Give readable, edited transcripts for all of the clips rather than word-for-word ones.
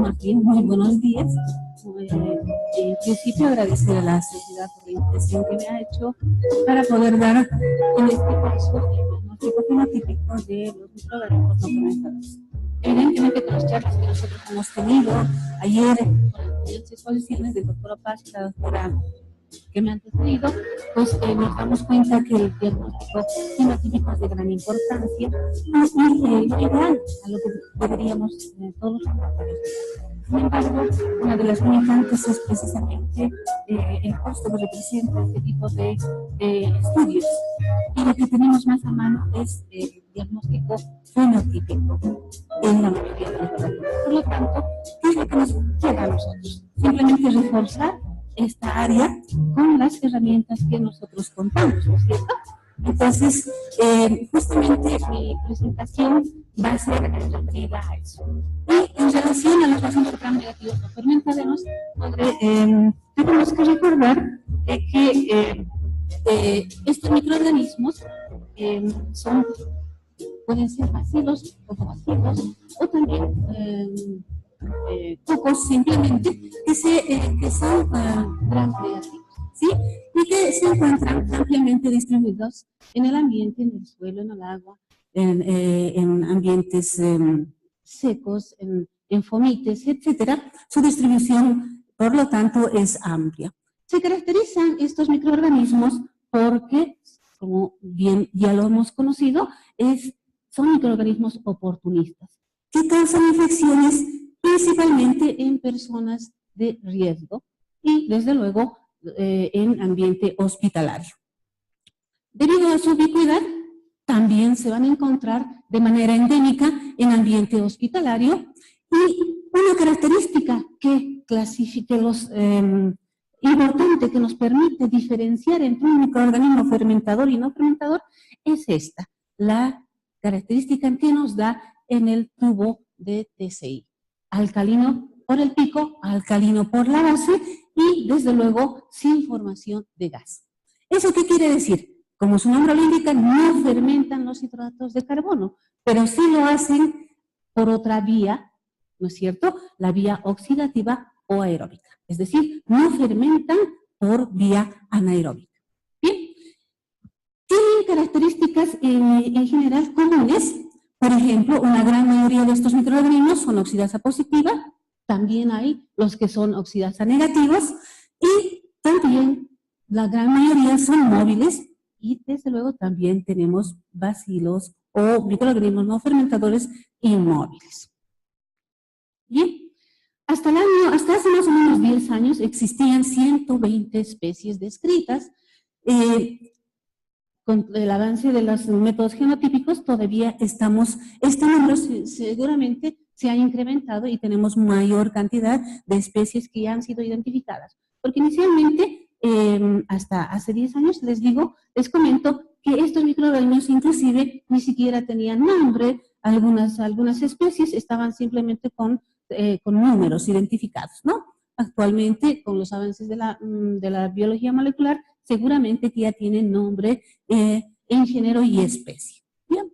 más bien muy buenos días. En principio agradecer a la sociedad por la invitación que me ha hecho para poder dar en este caso el diagnóstico fenotípico de los microorganismos no fermentadores. Evidentemente con las charlas que nosotros hemos tenido ayer con las exposiciones del doctor Paz y la doctora que me han antecedido, pues nos damos cuenta que el diagnóstico fenotípico es de gran importancia y ideal a lo que deberíamos todos los laboratorios. Sin embargo, una de las limitantes es precisamente el costo que representa este tipo de estudios. Y lo que tenemos más a mano es el diagnóstico fenotípico en la mayoría de los laboratorios. Por lo tanto, ¿qué es lo que nos queda a nosotros? Simplemente reforzar esta área con las herramientas que nosotros contamos, ¿no es cierto? Entonces, justamente mi presentación va a ser referida a eso. Y en relación a los residuos gram negativos no fermentados, tenemos que recordar que estos microorganismos pueden ser bacilos o cobacilos, o también cocos simplemente que son gram negativos, ¿sí? Y que se encuentran ampliamente distribuidos en el ambiente, en el suelo, en el agua, en ambientes secos, en fomites, etcétera. Su distribución, por lo tanto, es amplia. Se caracterizan estos microorganismos porque, como bien ya lo hemos conocido, son microorganismos oportunistas que causan infecciones principalmente en personas de riesgo y, desde luego, en ambiente hospitalario. Debido a su ubicuidad, también se van a encontrar de manera endémica en ambiente hospitalario, y una característica que clasifique importante, que nos permite diferenciar entre un microorganismo fermentador y no fermentador, es esta, la característica que nos da en el tubo de TCI. Alcalino por el pico, alcalino por la base y, desde luego, sin formación de gas. ¿Eso qué quiere decir? Como su nombre lo indica, no fermentan los hidratos de carbono, pero sí lo hacen por otra vía, ¿no es cierto? La vía oxidativa o aeróbica. Es decir, no fermentan por vía anaeróbica. Bien, tienen características en general comunes. Por ejemplo, una gran mayoría de estos microorganismos son oxidasa positiva, también hay los que son oxidasa negativos, y también la gran mayoría son móviles, y desde luego también tenemos bacilos o microorganismos no fermentadores inmóviles. Bien, hasta hace más o menos 10 años existían 120 especies descritas. Con el avance de los métodos genotípicos todavía este número seguramente se ha incrementado y tenemos mayor cantidad de especies que ya han sido identificadas. Porque inicialmente, hasta hace 10 años, les comento que estos microorganismos inclusive ni siquiera tenían nombre, algunas especies estaban simplemente con números identificados, ¿no? Actualmente, con los avances de la biología molecular, seguramente que ya tienen nombre en género y especie. Bien.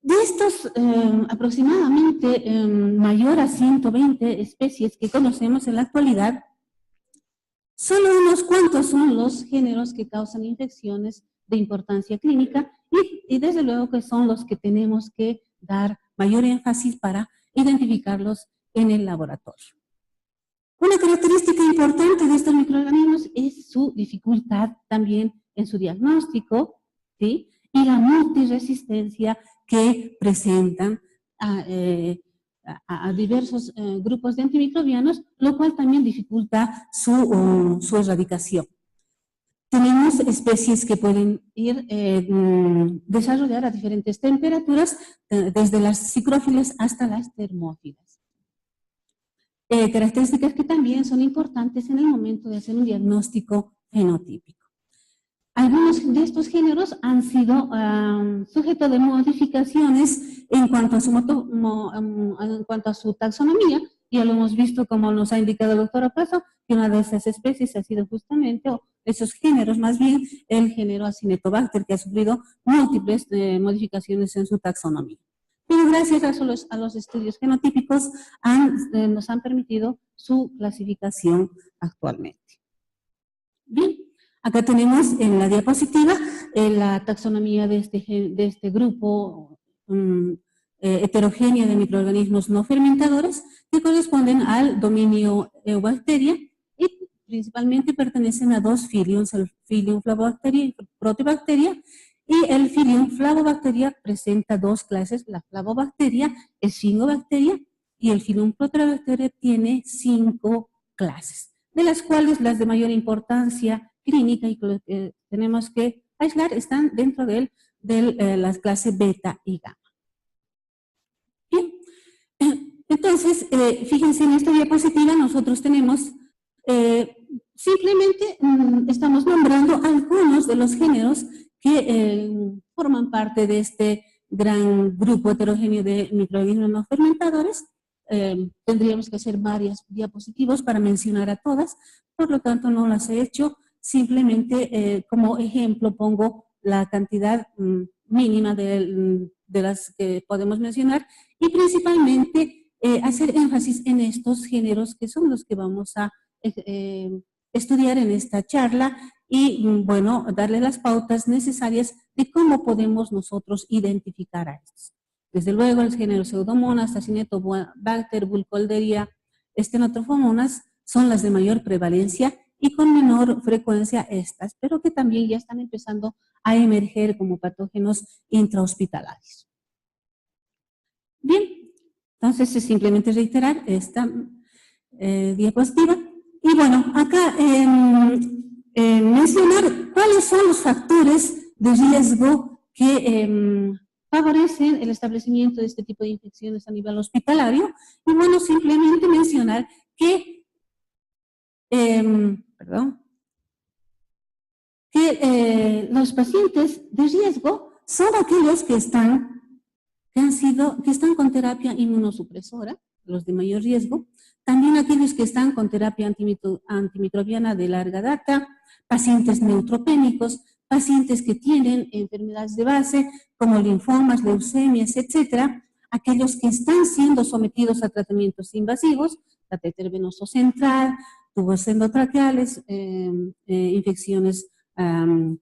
De estos aproximadamente mayor a 120 especies que conocemos en la actualidad, solo unos cuantos son los géneros que causan infecciones de importancia clínica y desde luego que son los que tenemos que dar mayor énfasis para identificarlos en el laboratorio. Una característica importante de estos microorganismos es su dificultad también en su diagnóstico, ¿sí? Y la multiresistencia que presentan a diversos grupos de antimicrobianos, lo cual también dificulta su erradicación. Tenemos especies que pueden desarrollar a diferentes temperaturas, desde las psicrófilas hasta las termófilas. Características que también son importantes en el momento de hacer un diagnóstico fenotípico. Algunos de estos géneros han sido sujeto de modificaciones en cuanto a su taxonomía. Ya lo hemos visto, como nos ha indicado el doctor Opaso, que una de esas especies ha sido justamente, o esos géneros más bien, el género Acinetobacter, que ha sufrido múltiples modificaciones en su taxonomía. pero gracias a los estudios genotípicos nos han permitido su clasificación actualmente. Bien, acá tenemos en la diapositiva la taxonomía de este grupo heterogéneo de microorganismos no fermentadores que corresponden al dominio Eubacteria y principalmente pertenecen a dos filiums, el filium Flavobacteria y Proteobacteria, y el filium Flavobacteria presenta dos clases, la Flavobacteria, Sphingobacteria, y el filium Proteobacteria tiene 5 clases, de las cuales las de mayor importancia clínica y que tenemos que aislar están dentro de las clases beta y gamma. Bien, entonces, fíjense en esta diapositiva nosotros tenemos, simplemente estamos nombrando algunos de los géneros que forman parte de este gran grupo heterogéneo de microorganismos no fermentadores. Tendríamos que hacer varias diapositivas para mencionar a todas, por lo tanto no las he hecho, simplemente como ejemplo pongo la cantidad mínima de las que podemos mencionar y principalmente hacer énfasis en estos géneros que son los que vamos a estudiar en esta charla y, bueno, darle las pautas necesarias de cómo podemos nosotros identificar a estos. Desde luego, el género Pseudomonas, Acinetobacter, Burkholderia, Stenotrophomonas son las de mayor prevalencia y con menor frecuencia estas, pero que también ya están empezando a emerger como patógenos intrahospitalarios. Bien, entonces es simplemente reiterar esta diapositiva. Y bueno, acá mencionar cuáles son los factores de riesgo que favorecen el establecimiento de este tipo de infecciones a nivel hospitalario. Y bueno, simplemente mencionar que, los pacientes de riesgo son aquellos que están con terapia inmunosupresora, los de mayor riesgo, también aquellos que están con terapia antimicrobiana de larga data, pacientes neutropénicos, pacientes que tienen enfermedades de base como linfomas, leucemias, etcétera, aquellos que están siendo sometidos a tratamientos invasivos, catéter venoso central, tubos endotraqueales, infecciones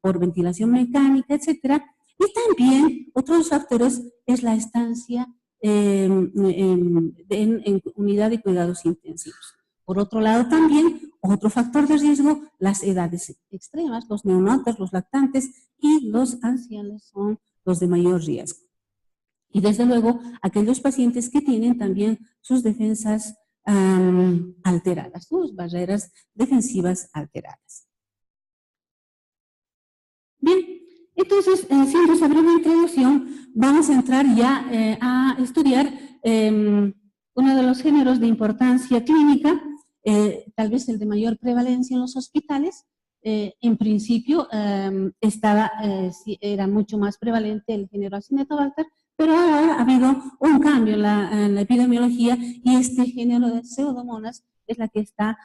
por ventilación mecánica, etcétera. Y también otros factores es la estancia en unidad de cuidados intensivos. Por otro lado también, otro factor de riesgo, las edades extremas, los neonatos, los lactantes y los ancianos son los de mayor riesgo. Y desde luego, aquellos pacientes que tienen también sus defensas alteradas, sus barreras defensivas alteradas. Bien, entonces, siendo esa breve introducción, vamos a entrar ya a estudiar uno de los géneros de importancia clínica, tal vez el de mayor prevalencia en los hospitales. En principio era mucho más prevalente el género Acinetobacter, pero ahora ha habido un cambio en la epidemiología y este género de Pseudomonas es la que está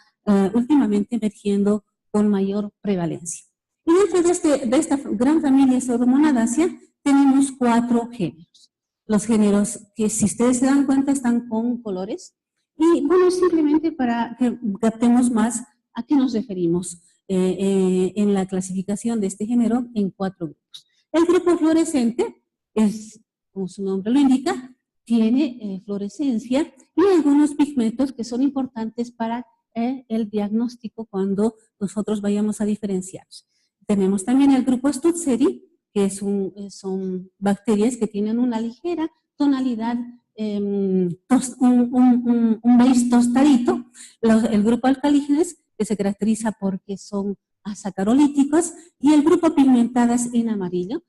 últimamente emergiendo con mayor prevalencia. Y dentro de esta gran familia Pseudomonadaceae tenemos 4 géneros. Los géneros que, si ustedes se dan cuenta, están con colores. Y bueno, simplemente para que captemos más a qué nos referimos en la clasificación de este género en 4 grupos. El grupo fluorescente es, como su nombre lo indica, tiene fluorescencia y algunos pigmentos que son importantes para el diagnóstico cuando nosotros vayamos a diferenciarlos. Tenemos también el grupo Stutzeri, que son bacterias que tienen una ligera tonalidad, un beige tostadito. El grupo alcalígenes, que se caracteriza porque son asacarolíticos, y el grupo pigmentadas en amarillo,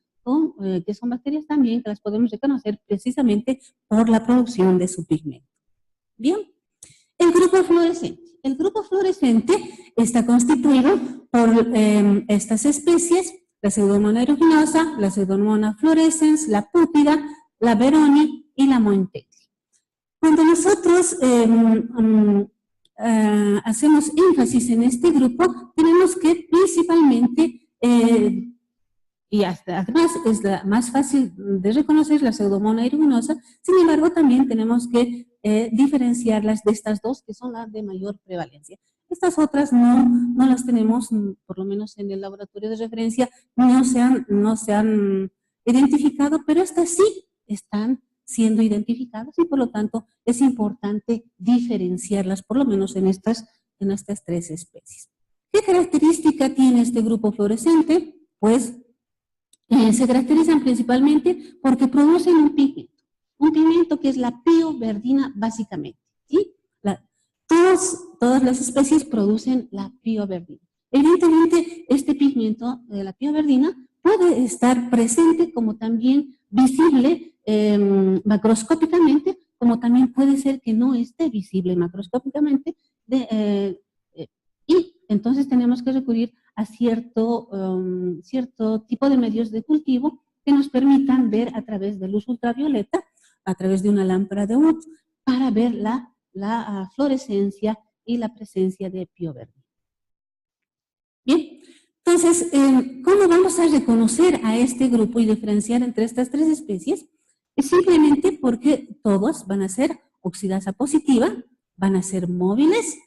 que son bacterias también que las podemos reconocer precisamente por la producción de su pigmento. Bien, el grupo fluorescente. El grupo fluorescente está constituido por estas especies, la Pseudomonas aeruginosa, la Pseudomonas fluorescens, la pútida, la veroni y la moentetli. Cuando nosotros hacemos énfasis en este grupo, tenemos que principalmente y hasta, además es la más fácil de reconocer, la Pseudomonas aeruginosa. Sin embargo, también tenemos que diferenciarlas de estas dos, que son las de mayor prevalencia. Estas otras no las tenemos, por lo menos en el laboratorio de referencia, no se han identificado, pero estas sí están siendo identificadas y por lo tanto es importante diferenciarlas, por lo menos en estas tres especies. ¿Qué característica tiene este grupo fluorescente? Pues se caracterizan principalmente porque producen un pigmento que es la pioverdina básicamente, ¿sí? Todas las especies producen la pioverdina. Evidentemente, este pigmento de la pioverdina puede estar presente como también visible macroscópicamente, como también puede ser que no esté visible macroscópicamente, y entonces tenemos que recurrir a cierto tipo de medios de cultivo que nos permitan ver a través de luz ultravioleta, a través de una lámpara de Wood, para ver la fluorescencia y la presencia de pioverdina. Bien, entonces, ¿cómo vamos a reconocer a este grupo y diferenciar entre estas tres especies? Es simplemente porque todos van a ser oxidasa positiva, van a ser móviles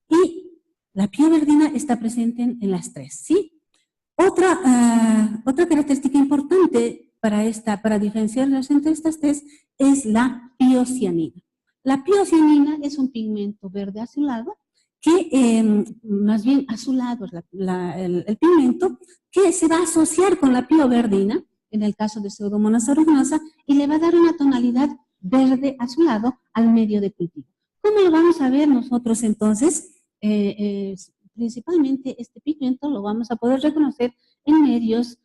y la pioverdina está presente en las tres, ¿sí? Otra característica importante para diferenciarlas entre estas tres es la piocianina. La piocianina es un pigmento verde azulado que, más bien azulado es el pigmento, que se va a asociar con la pioverdina, en el caso de Pseudomonas aeruginosa, y le va a dar una tonalidad verde azulado al medio de cultivo. ¿Cómo lo vamos a ver nosotros entonces? Principalmente este pigmento lo vamos a poder reconocer en medios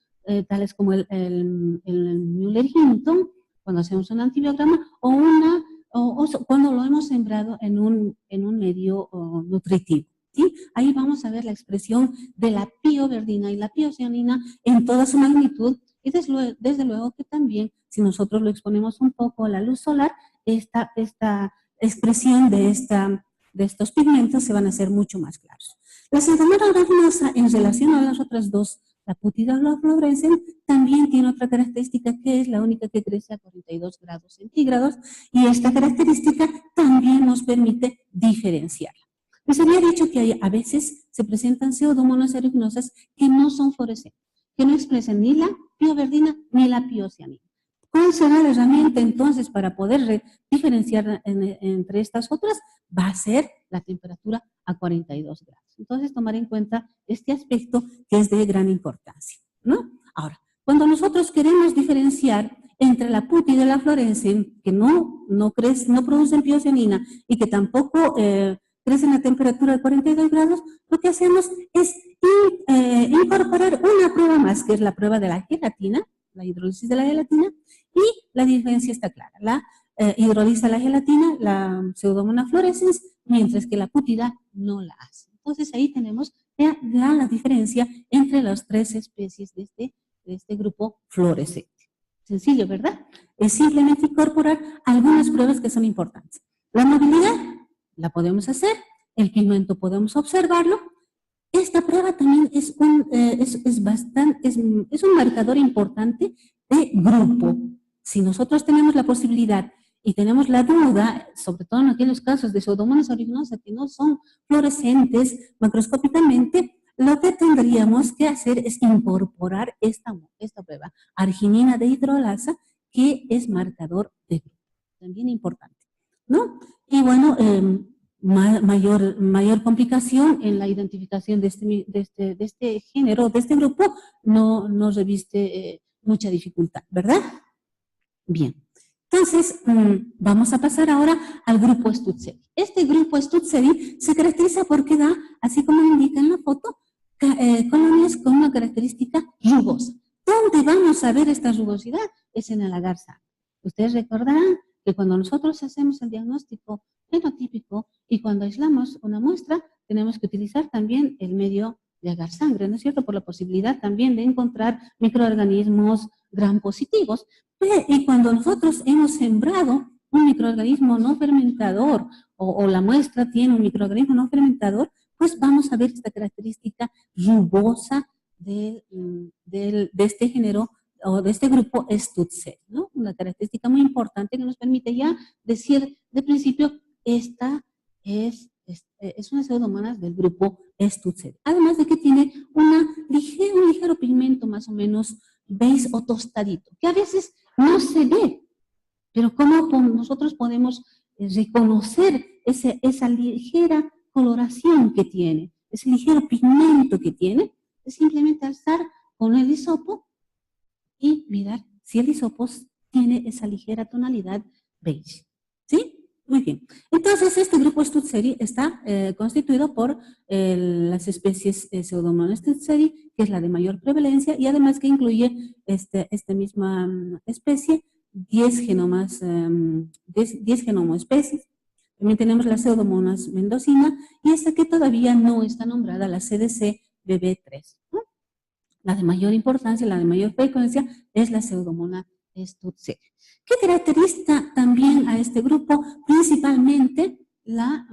tales como el Müller-Hinton, cuando hacemos un antibiograma, o cuando lo hemos sembrado en un medio nutritivo, ¿sí? Ahí vamos a ver la expresión de la pioverdina y la piocianina en toda su magnitud, y desde luego que también, si nosotros lo exponemos un poco a la luz solar, esta expresión de estos pigmentos se van a hacer mucho más claros. La Pseudomonas aeruginosa, en relación a las otras dos, la Putida fluorescens, también tiene otra característica que es la única que crece a 42 grados centígrados, y esta característica también nos permite diferenciarla. Les había dicho que a veces se presentan Pseudomonas aeruginosas que no son fluorescentes, que no expresan ni la pioverdina ni la piocianina. ¿Cuál será la herramienta entonces para poder diferenciar entre estas otras? Va a ser la temperatura a 42 grados. Entonces, tomar en cuenta este aspecto que es de gran importancia, ¿no? Ahora, cuando nosotros queremos diferenciar entre la Putida y la fluorescens, que no producen piocianina y que tampoco crecen a temperatura de 42 grados, lo que hacemos es incorporar una prueba más, que es la prueba de la gelatina, la hidrólisis de la gelatina, y la diferencia está clara. La hidroliza la gelatina, la Pseudomonas fluorescens, mientras que la Putida no la hace. Entonces ahí tenemos la diferencia entre las tres especies de este grupo fluorescente. Sencillo, ¿verdad? Es simplemente incorporar algunas pruebas que son importantes. La movilidad la podemos hacer, el pigmento podemos observarlo. Esta prueba también es un marcador importante de grupo. Si nosotros tenemos la posibilidad y tenemos la duda, sobre todo en aquellos casos de Pseudomonas aeruginosa que no son fluorescentes macroscópicamente, lo que tendríamos que hacer es incorporar esta prueba, arginina de hidrolasa, que es marcador de grupo, también importante, ¿no? Y bueno, mayor complicación en la identificación de este género, de este grupo, no reviste mucha dificultad, ¿verdad? Bien. Entonces, vamos a pasar ahora al grupo Stutzeri. Este grupo Stutzeri se caracteriza porque da, así como indica en la foto, colonias con una característica rugosa. ¿Dónde vamos a ver esta rugosidad? Es en el agar sangre. Ustedes recordarán que cuando nosotros hacemos el diagnóstico fenotípico y cuando aislamos una muestra, tenemos que utilizar también el medio de agar sangre, ¿no es cierto? Por la posibilidad también de encontrar microorganismos gram positivos. Y cuando nosotros hemos sembrado un microorganismo no fermentador o la muestra tiene un microorganismo no fermentador, pues vamos a ver esta característica rugosa de este género o de este grupo Studseri, ¿no? Una característica muy importante que nos permite ya decir de principio, esta es una pseudomonas del grupo Studseri. Además de que tiene un ligero pigmento más o menos beige o tostadito, que a veces no se ve, pero como nosotros podemos reconocer esa ligera coloración que tiene, ese ligero pigmento que tiene, es simplemente alzar con el hisopo y mirar si el hisopo tiene esa ligera tonalidad beige. ¿Sí? Muy bien. Entonces, este grupo Studseri está constituido por las especies Pseudomonas studseri, que es la de mayor prevalencia, y además que incluye esta misma especie 10 genomas, 10 genomoespecies. También tenemos la Pseudomonas mendocina y esta que todavía no está nombrada, la CDC BB3. ¿No? La de mayor importancia, la de mayor frecuencia es la Pseudomonas studseri. ¿Qué caracteriza también a este grupo? Principalmente la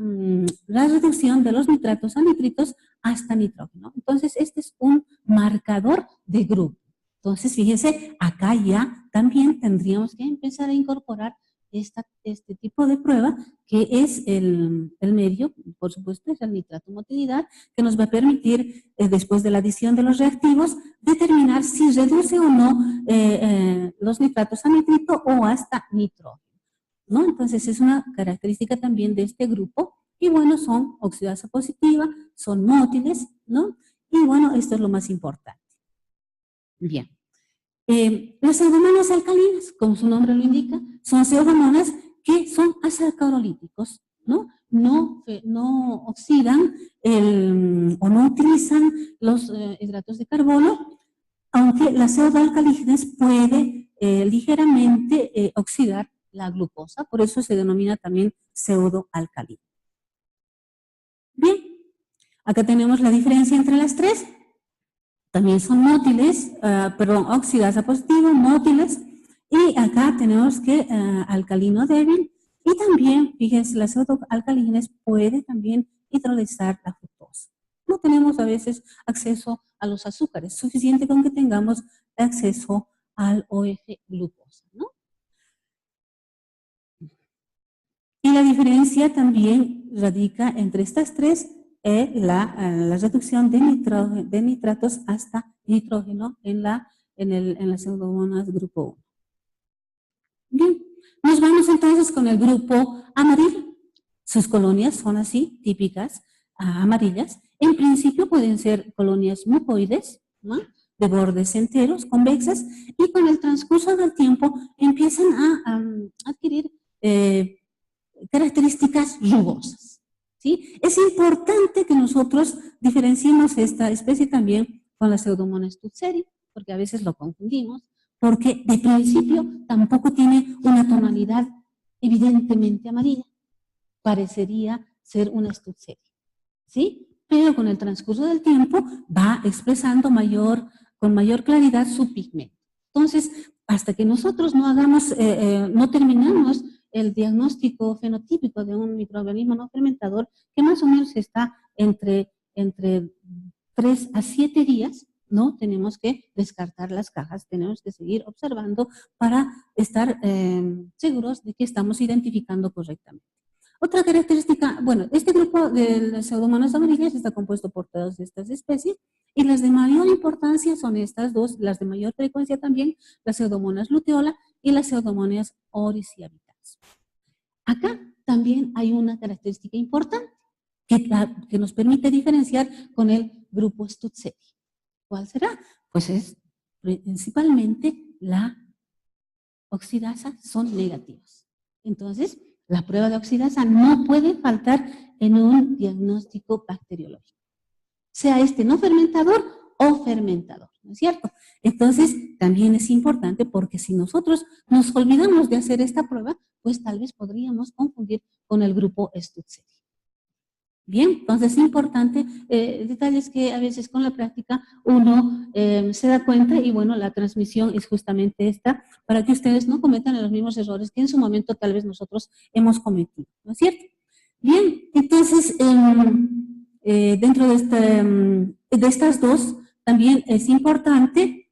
reducción de los nitratos a nitritos hasta nitrógeno. Entonces, este es un marcador de grupo. Entonces, fíjense, acá ya también tendríamos que empezar a incorporar este tipo de prueba, que es el medio, por supuesto, es el nitrato motilidad, que nos va a permitir, después de la adición de los reactivos, determinar si reduce o no los nitratos a nitrito o hasta nitrógeno, ¿no? Entonces, es una característica también de este grupo, y bueno, son oxidasa positiva, son mótiles, ¿no? Y bueno, esto es lo más importante. Bien. Las pseudomonas alcalinas, como su nombre lo indica, son pseudomonas que son azacarolíticos, ¿no? No oxidan o no utilizan los hidratos de carbono, aunque la pseudoalcalígenes puede ligeramente oxidar la glucosa, por eso se denomina también pseudoalcalina. Bien, acá tenemos la diferencia entre las tres. También son mótiles, oxidasa positivo, mótiles, y acá tenemos que alcalino débil, y también, fíjense, las pseudoalcalígenes puede también hidrolizar la fructosa. No tenemos a veces acceso a los azúcares, suficiente con que tengamos acceso al OF-glucosa, ¿no? Y la diferencia también radica entre estas tres, la reducción de nitratos hasta nitrógeno en las pseudomonas grupo 1. Bien, nos vamos entonces con el grupo amarillo. Sus colonias son así, típicas, amarillas. En principio pueden ser colonias mucoides, ¿no? De bordes enteros, convexas, y con el transcurso del tiempo empiezan a adquirir características rugosas. ¿Sí? Es importante que nosotros diferenciemos esta especie también con la Pseudomonas studseri, porque a veces lo confundimos, porque de principio tampoco tiene una tonalidad evidentemente amarilla. Parecería ser una studseri, ¿sí? Pero con el transcurso del tiempo va expresando con mayor claridad su pigmento. Entonces, hasta que nosotros no terminamos el diagnóstico fenotípico de un microorganismo no fermentador, que más o menos está entre 3 a 7 días, ¿no? Tenemos que descartar las cajas, tenemos que seguir observando para estar seguros de que estamos identificando correctamente. Otra característica, bueno, este grupo de las pseudomonas amarillas está compuesto por todas estas especies, y las de mayor importancia son estas dos, las de mayor frecuencia también, las pseudomonas luteola y las pseudomonas orisiavitas. Acá también hay una característica importante que nos permite diferenciar con el grupo Studseri. ¿Cuál será? Pues es principalmente la oxidasa son negativas. Entonces, la prueba de oxidasa no puede faltar en un diagnóstico bacteriológico, sea este no fermentador o fermentador, ¿no es cierto? Entonces, también es importante, porque si nosotros nos olvidamos de hacer esta prueba, pues tal vez podríamos confundir con el grupo Studseri. Bien, entonces es importante, detalles que a veces con la práctica uno se da cuenta, y bueno, la transmisión es justamente esta, para que ustedes no cometan los mismos errores que en su momento tal vez nosotros hemos cometido, ¿no es cierto? Bien, entonces, dentro de estas dos también es importante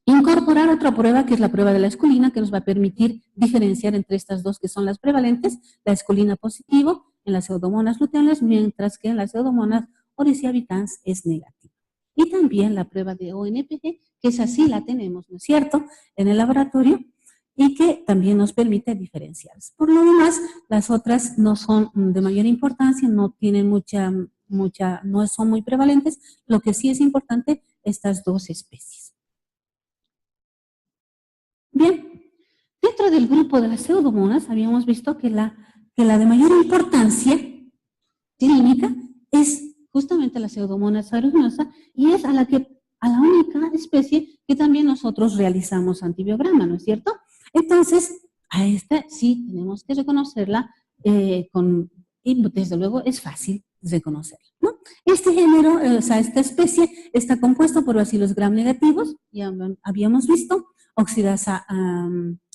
incorporar otra prueba, que es la prueba de la escolina, que nos va a permitir diferenciar entre estas dos que son las prevalentes, la escolina positivo en las pseudomonas luteales, mientras que en las pseudomonas Orisia habitans es negativa. Y también la prueba de ONPG, que esa sí la tenemos, ¿no es cierto?, en el laboratorio, y que también nos permite diferenciar. Por lo demás, las otras no son de mayor importancia, no tienen no son muy prevalentes. Lo que sí es importante, estas dos especies. Bien, dentro del grupo de las pseudomonas habíamos visto que la de mayor importancia clínica es justamente la Pseudomonas aeruginosa, y es a la única especie que también nosotros realizamos antibiograma, ¿no es cierto? Entonces, a esta sí tenemos que reconocerla y desde luego es fácil reconocerla, ¿no? Este género, esta especie está compuesta por bacilos gram negativos, ya habíamos visto, oxidasa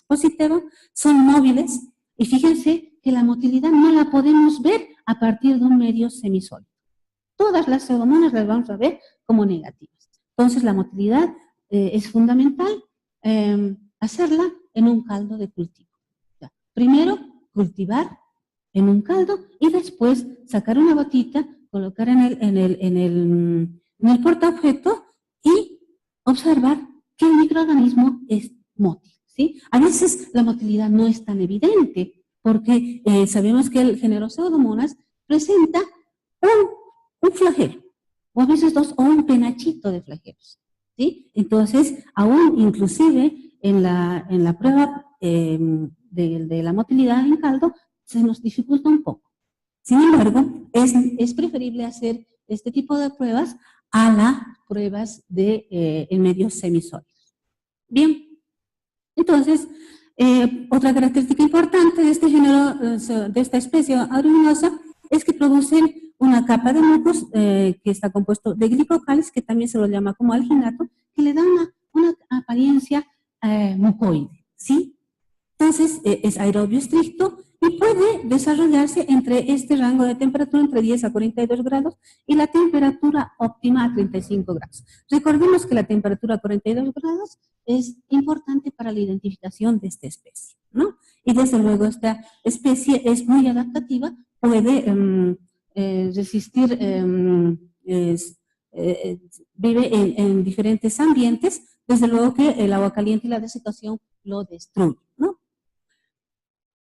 positiva, son móviles, y fíjense que la motilidad no la podemos ver a partir de un medio semisólido. Todas las pseudomonas las vamos a ver como negativas. Entonces, la motilidad es fundamental hacerla en un caldo de cultivo. O sea, primero, cultivar en un caldo y después sacar una gotita, colocar en el portaobjeto y observar que el microorganismo es mótil, ¿sí? A veces la motilidad no es tan evidente porque sabemos que el género Pseudomonas presenta un flagelo, o a veces dos, o un penachito de flagelos, ¿sí? Entonces, aún inclusive en la prueba de la motilidad en caldo, se nos dificulta un poco. Sin embargo, es preferible hacer este tipo de pruebas a las pruebas en medios semisólidos. Bien, entonces, otra característica importante de este género, de esta especie aeruginosa, es que producen una capa de mucos que está compuesto de glicocáliz, que también se lo llama como alginato, que le da una apariencia mucoide, ¿sí? Entonces, es aerobio estricto y puede desarrollarse entre este rango de temperatura entre 10 a 42 grados y la temperatura óptima a 35 grados. Recordemos que la temperatura a 42 grados es importante para la identificación de esta especie, ¿no? Y desde luego esta especie es muy adaptativa, puede resistir, vive en diferentes ambientes, desde luego que el agua caliente y la desecación lo destruyen, ¿no?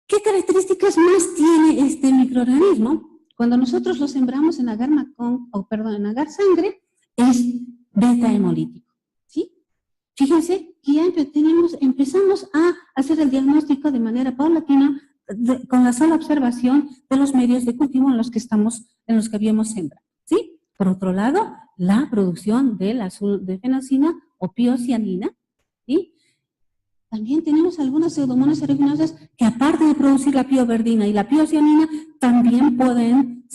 ¿Qué características más tiene este microorganismo? Cuando nosotros lo sembramos en agar sangre, es beta hemolítico, ¿sí? Fíjense que ya empezamos a hacer el diagnóstico de manera paulatina con la sola observación de los medios de cultivo en los que habíamos sembrado, ¿sí? Por otro lado, la producción del azul de fenacina o piocianina, ¿sí? También tenemos algunas pseudomonas aeruginosas que, aparte de producir la pioverdina y la piocianina, también pueden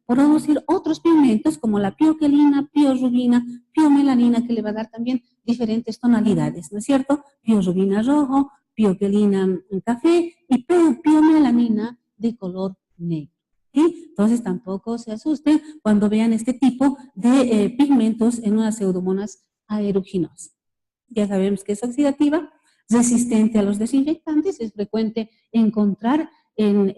producir otros pigmentos como la pioquelina, piorubina, piomelanina, que le va a dar también diferentes tonalidades, ¿no es cierto? Piorubina rojo, pioquelina café y piomelanina de color negro, ¿sí? Entonces tampoco se asusten cuando vean este tipo de pigmentos en unas pseudomonas aeruginosas. Ya sabemos que es oxidativa, resistente a los desinfectantes, es frecuente encontrar en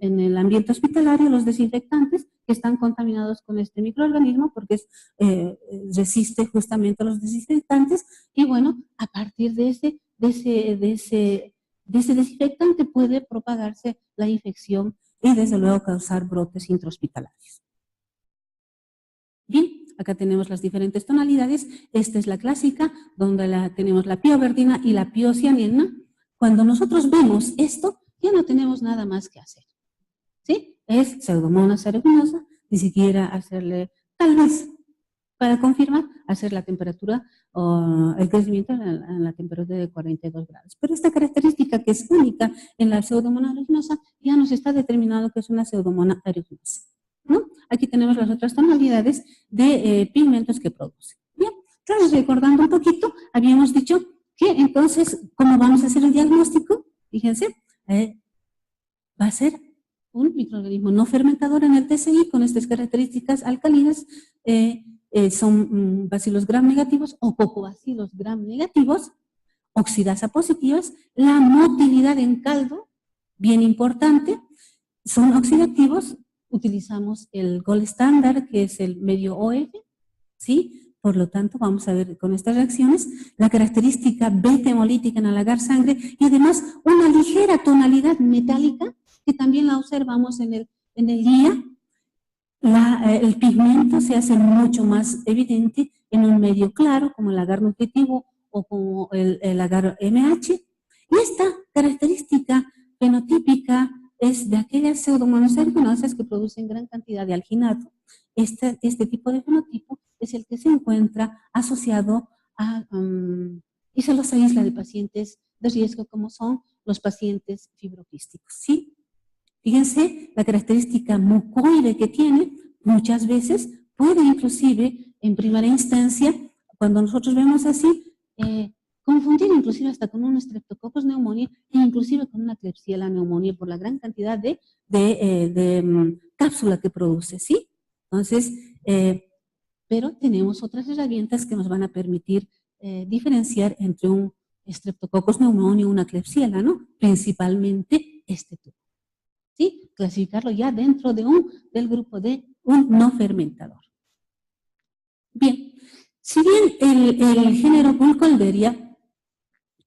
el ambiente hospitalario los desinfectantes que están contaminados con este microorganismo porque resiste justamente a los desinfectantes, y bueno, a partir de ese desinfectante puede propagarse la infección y desde luego causar brotes intrahospitalarios. Bien, acá tenemos las diferentes tonalidades. Esta es la clásica, donde tenemos la pioverdina y la piocianina. Cuando nosotros vemos esto, ya no tenemos nada más que hacer, ¿sí? Es Pseudomonas aeruginosa, ni siquiera hacerle, tal vez, para confirmar, hacer la temperatura o el crecimiento en la temperatura de 42 grados. Pero esta característica que es única en la Pseudomonas aeruginosa ya nos está determinado que es una Pseudomonas aeruginosa, ¿no? Aquí tenemos las otras tonalidades de pigmentos que produce. Bien, entonces recordando un poquito, habíamos dicho que entonces, ¿cómo vamos a hacer el diagnóstico? Fíjense, va a ser un microorganismo no fermentador en el TCI con estas características alcalinas son bacilos gram negativos o cocobacilos gram negativos, oxidasa positivas, la motilidad en caldo, bien importante, son oxidativos, utilizamos el gold estándar, que es el medio OF, ¿sí? Por lo tanto, vamos a ver con estas reacciones la característica beta hemolítica en halagar sangre y además una ligera tonalidad metálica, que también la observamos en el día. El pigmento se hace mucho más evidente en un medio claro, como el agar nutritivo o como el agar MH. Y esta característica fenotípica es de aquellas pseudomonas aeruginosa que producen gran cantidad de alginato. Este tipo de fenotipo es el que se encuentra asociado a, y se los aísla de pacientes de riesgo como son los pacientes fibroquísticos, ¿sí? Fíjense la característica mucoide que tiene, muchas veces puede inclusive en primera instancia, cuando nosotros vemos así, confundir inclusive hasta con un Streptococcus pneumoniae e inclusive con una Klebsiella pneumoniae por la gran cantidad de cápsula que produce, ¿sí? Entonces, pero tenemos otras herramientas que nos van a permitir diferenciar entre un Streptococcus pneumoniae y una Klebsiella, ¿no? Principalmente este tipo. ¿Sí? Clasificarlo ya dentro de del grupo de un no fermentador. Bien, si bien el género Burkholderia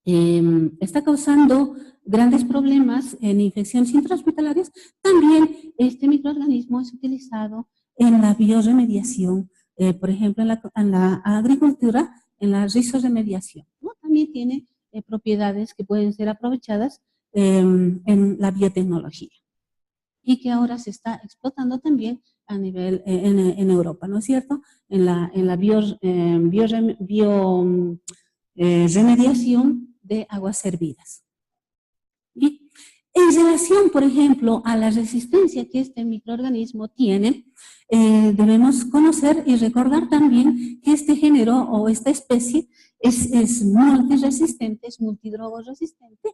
está causando grandes problemas en infecciones intrahospitalarias, también este microorganismo es utilizado en la bioremediación, por ejemplo, en la agricultura, en la rizoremediación, ¿no? También tiene propiedades que pueden ser aprovechadas en la biotecnología y que ahora se está explotando también a nivel en Europa, ¿no es cierto? En la bioremediación de aguas servidas. Bien. En relación, por ejemplo, a la resistencia que este microorganismo tiene, debemos conocer y recordar también que este género o esta especie es multiresistente, es multidrogoresistente,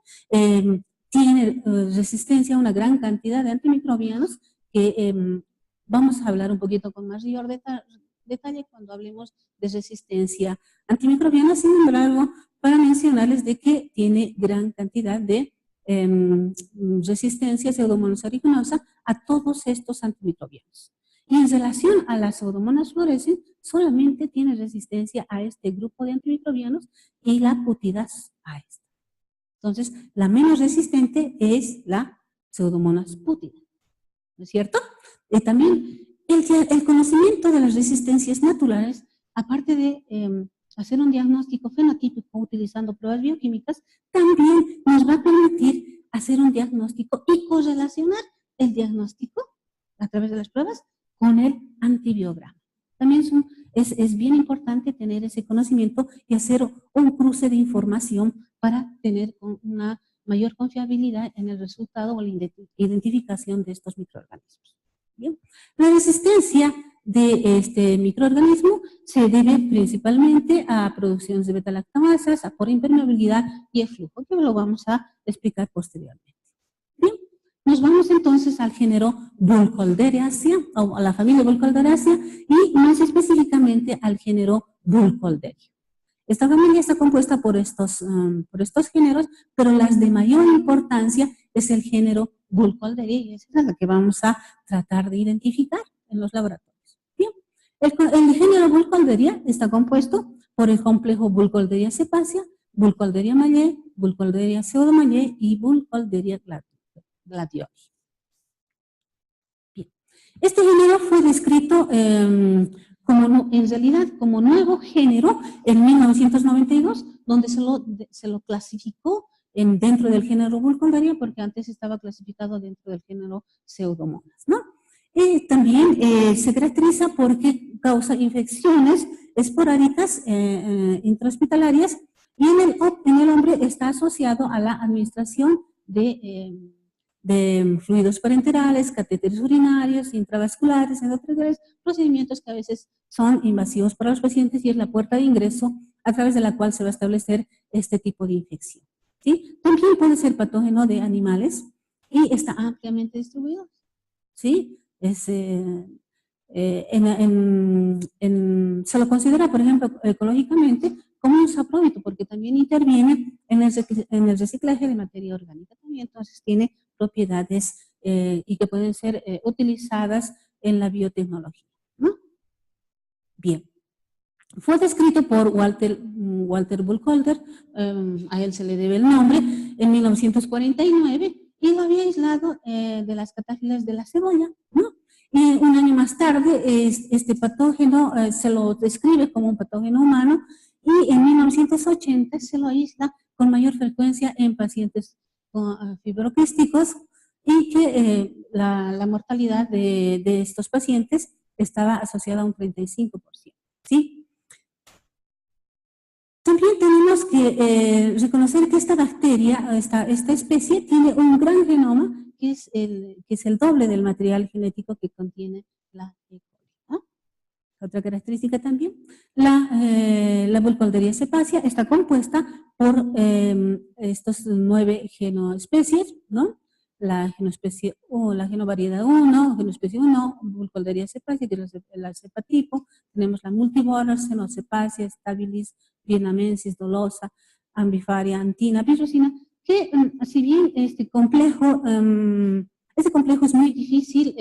tiene resistencia a una gran cantidad de antimicrobianos que vamos a hablar un poquito con mayor detalle cuando hablemos de resistencia antimicrobiana. Sin embargo, para mencionarles de que tiene gran cantidad de resistencia pseudomonas aeruginosa a todos estos antimicrobianos. Y en relación a las pseudomonas fluorescens, solamente tiene resistencia a este grupo de antimicrobianos y la putidas a esta. Entonces, la menos resistente es la pseudomonas putida, ¿no es cierto? También el conocimiento de las resistencias naturales, aparte de hacer un diagnóstico fenotípico utilizando pruebas bioquímicas, también nos va a permitir hacer un diagnóstico y correlacionar el diagnóstico a través de las pruebas con el antibiograma. También es bien importante tener ese conocimiento y hacer un cruce de información para tener una mayor confiabilidad en el resultado o la identificación de estos microorganismos. Bien. La resistencia de este microorganismo se debe principalmente a producciones de beta-lactamasas, a por impermeabilidad y eflujo, que lo vamos a explicar posteriormente. Bien. Nos vamos entonces al género Burkholderia, o a la familia Burkholderia, y más específicamente al género Burkholderia. Esta familia está compuesta por estos géneros, pero las de mayor importancia es el género Burkholderia, y esa es la que vamos a tratar de identificar en los laboratorios. Bien, el género Burkholderia está compuesto por el complejo Burkholderia cepacia, Burkholderia mallee, Burkholderia pseudomallee y Burkholderia gladioli. Bien. Este género fue descrito en realidad como nuevo género en 1992, donde se lo clasificó dentro del género Burkholderia, porque antes estaba clasificado dentro del género Pseudomonas, ¿no? También se caracteriza porque causa infecciones esporádicas intrahospitalarias, y en el hombre está asociado a la administración de fluidos parenterales, catéteres urinarios, intravasculares, endoteliales, procedimientos que a veces son invasivos para los pacientes y es la puerta de ingreso a través de la cual se va a establecer este tipo de infección, ¿sí? También puede ser patógeno de animales y está ampliamente distribuido, ¿sí? se lo considera, por ejemplo, ecológicamente como un saprobito, porque también interviene en el reciclaje de materia orgánica. También entonces tiene propiedades y que pueden ser utilizadas en la biotecnología, ¿no? Bien. Fue descrito por Walter Burkholder, a él se le debe el nombre, en 1949, y lo había aislado de las catáfilas de la cebolla, ¿no? Y un año más tarde, este patógeno se lo describe como un patógeno humano, y en 1980 se lo aísla con mayor frecuencia en pacientes con fibroquísticos, y que la mortalidad de estos pacientes estaba asociada a un 35%, ¿sí? También tenemos que reconocer que esta bacteria, esta especie, tiene un gran genoma que es el doble del material genético que contiene la E. coli, ¿no? Otra característica también, la Burkholderia cepacia está compuesta por estos 9 genoespecies, ¿no? La genoespecie o la genovariedad 1, genoespecie 1, Burkholderia cepacia, que es la cepa tipo. Tenemos la multiboras, Xenocepacia, Stabilis, Vietnamensis, Dolosa, Ambifaria, Antina, Virusina, que si bien este complejo es muy difícil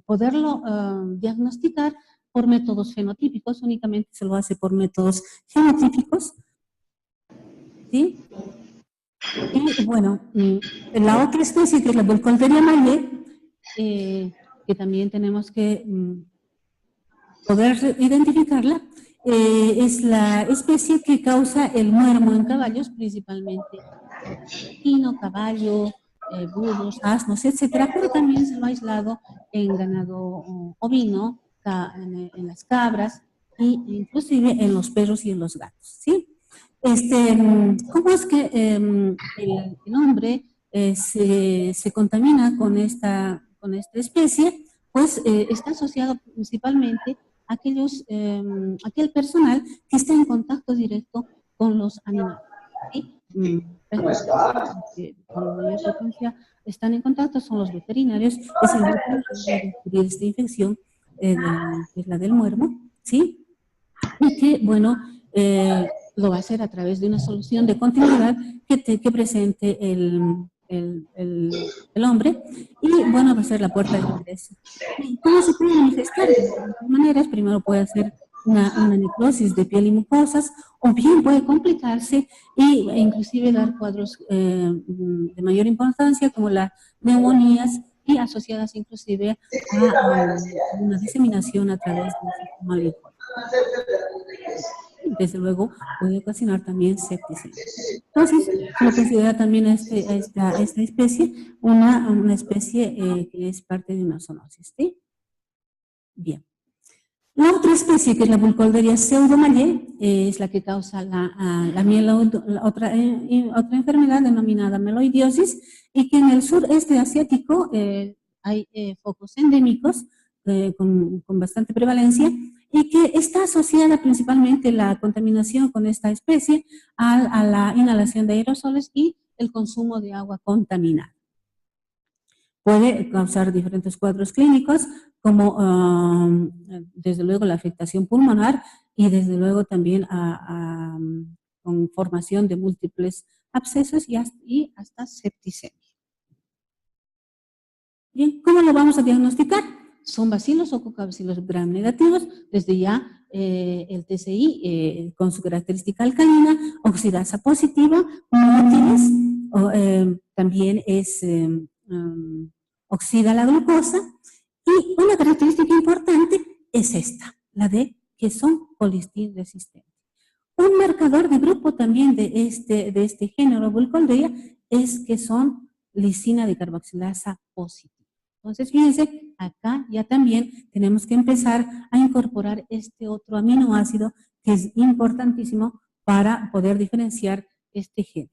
poderlo diagnosticar por métodos fenotípicos, únicamente se lo hace por métodos genotípicos, ¿sí? Y bueno, la otra especie, que es la Burkholderia malle, que también tenemos que poder identificarla, es la especie que causa el muermo en caballos, principalmente equino, caballo, burros, asnos, etcétera, pero también se lo ha aislado en ganado ovino, en las cabras, e inclusive en los perros y en los gatos, ¿sí? ¿Cómo es que el hombre se contamina con esta especie? Pues está asociado principalmente a aquel personal que está en contacto directo con los animales, ¿sí? Con mayor frecuencia están en contacto son los veterinarios, es el grupo de adquirir esta infección, que es la del muermo, ¿sí? Y que, bueno, lo va a hacer a través de una solución de continuidad que presente el hombre, y bueno, va a ser la puerta de ingreso. ¿Y cómo se puede manifestar? De diferentes maneras. Primero puede ser una necrosis de piel y mucosas, o bien puede complicarse e inclusive dar cuadros de mayor importancia, como las neumonías, y asociadas inclusive a una diseminación a través del sistema linfático. Desde luego puede ocasionar también septicemia. Entonces, se lo considera también a esta especie una especie que es parte de una zoonosis, ¿sí? Bien. La otra especie, que es la Burkholderia pseudomalle, es la que causa otra enfermedad denominada meloidiosis, y que en el sureste asiático hay focos endémicos con bastante prevalencia, y que está asociada principalmente la contaminación con esta especie a la inhalación de aerosoles y el consumo de agua contaminada. Puede causar diferentes cuadros clínicos, como desde luego la afectación pulmonar, y desde luego también con formación de múltiples abscesos y hasta septicemia. Bien, ¿cómo lo vamos a diagnosticar? Son bacilos o cocabacilos gram negativos. Desde ya el TCI con su característica alcalina, oxidasa positiva, mótiles, también es oxida la glucosa, y una característica importante es esta, la de que son colistin resistentes. Un marcador de grupo también de este género Burkholderia es que son lisina de carboxilasa positiva. Entonces, fíjense, acá ya también tenemos que empezar a incorporar este otro aminoácido que es importantísimo para poder diferenciar este género.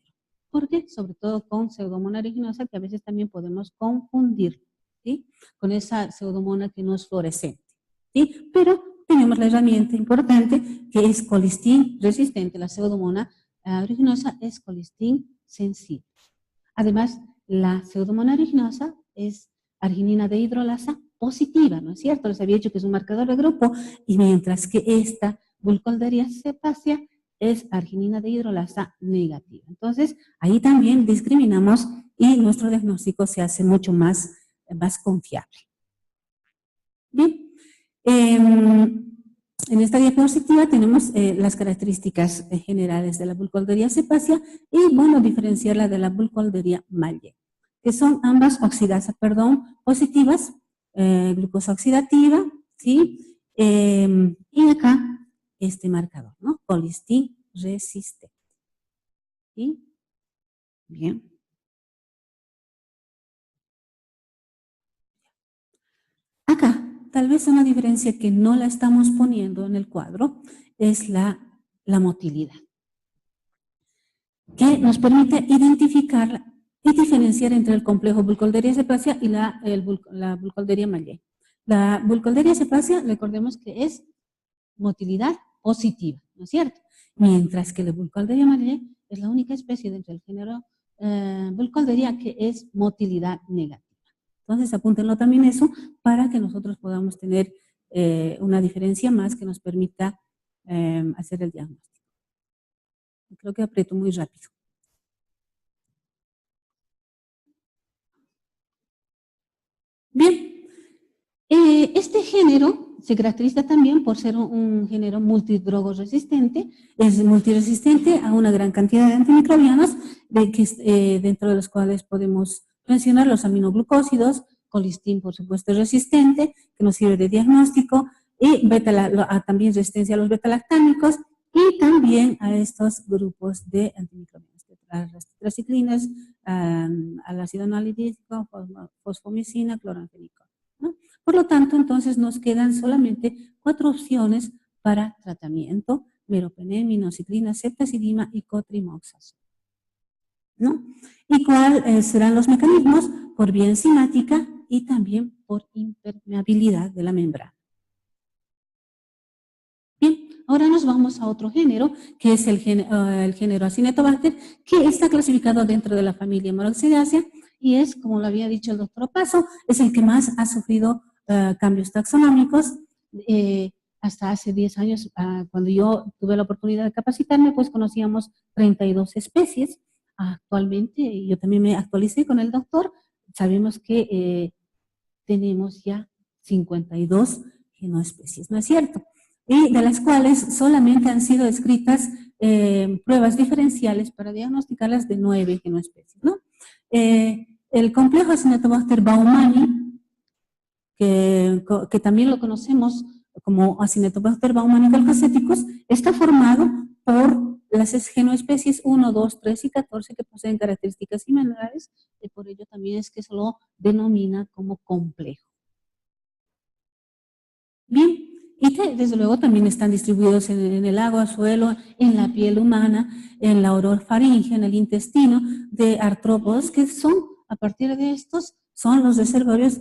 ¿Por qué? Sobre todo con Pseudomonas aeruginosa, que a veces también podemos confundir, ¿sí? Con esa pseudomona que no es fluorescente, ¿sí? Pero tenemos la herramienta importante que es colistin resistente. La Pseudomonas aeruginosa es colistin sensible. Además, la Pseudomonas aeruginosa es arginina dehidrolasa positiva, ¿no es cierto? Les había dicho que es un marcador de grupo, y mientras que esta Burkholderia cepacia es arginina de hidrolasa negativa. Entonces, ahí también discriminamos y nuestro diagnóstico se hace mucho más confiable. Bien, en esta diapositiva tenemos las características generales de la Burkholderia cepacia y, bueno, diferenciarla de la Burkholderia Mallet, que son ambas oxidasas, positivas, glucosa oxidativa, ¿sí? Y acá este marcador, ¿no? Colistin resistente. ¿Sí? Bien. Acá, tal vez una diferencia que no la estamos poniendo en el cuadro es la motilidad, que nos permite identificar y diferenciar entre el complejo Burkholderia cepacia y la Burkholderia Mallet. La Burkholderia cepacia, recordemos que es motilidad positiva, ¿no es cierto? Mientras que la Burkholderia Mallet es la única especie dentro del género Burkholderia que es motilidad negativa. Entonces, apúntenlo también eso para que nosotros podamos tener una diferencia más que nos permita hacer el diagnóstico. Creo que aprieto muy rápido. Bien, este género se caracteriza también por ser un género multidrogoresistente, es multiresistente a una gran cantidad de antimicrobianos, dentro de los cuales podemos mencionar los aminoglucósidos, colistin, por supuesto, resistente, que nos sirve de diagnóstico, y también resistencia a los betalactámicos, y también a estos grupos de antimicrobianos, las tetraciclinas, al ácido anhidrítico, fosfomicina, cloranfenicol, ¿no? Por lo tanto, entonces nos quedan solamente 4 opciones para tratamiento: meropenem, minoxidilina, ceftazidima y cotrimoxazol, ¿no? ¿Y cuáles serán los mecanismos? Por vía enzimática y también por impermeabilidad de la membrana. Bien, ahora nos vamos a otro género, que es el género Acinetobacter, que está clasificado dentro de la familia Hemeroccidaceae y es, como lo había dicho el doctor Opaso, es el que más ha sufrido cambios taxonómicos. Hasta hace 10 años, cuando yo tuve la oportunidad de capacitarme, pues conocíamos 32 especies. Actualmente, yo también me actualicé con el doctor, sabemos que tenemos ya 52 genoespecies, ¿no es cierto? Y de las cuales solamente han sido descritas pruebas diferenciales para diagnosticarlas de 9 genoespecies, ¿no? El complejo Acinetobacter baumannii, que también lo conocemos como Acinetobacter baumannii calcocéticos, está formado por las genoespecies 1, 2, 3 y 14 que poseen características similares, y por ello también es que se lo denomina como complejo. Bien, y que desde luego también están distribuidos en el agua, suelo, en la piel humana, en la orofaringe, en el intestino de artrópodos, que son, a partir de estos, son los reservorios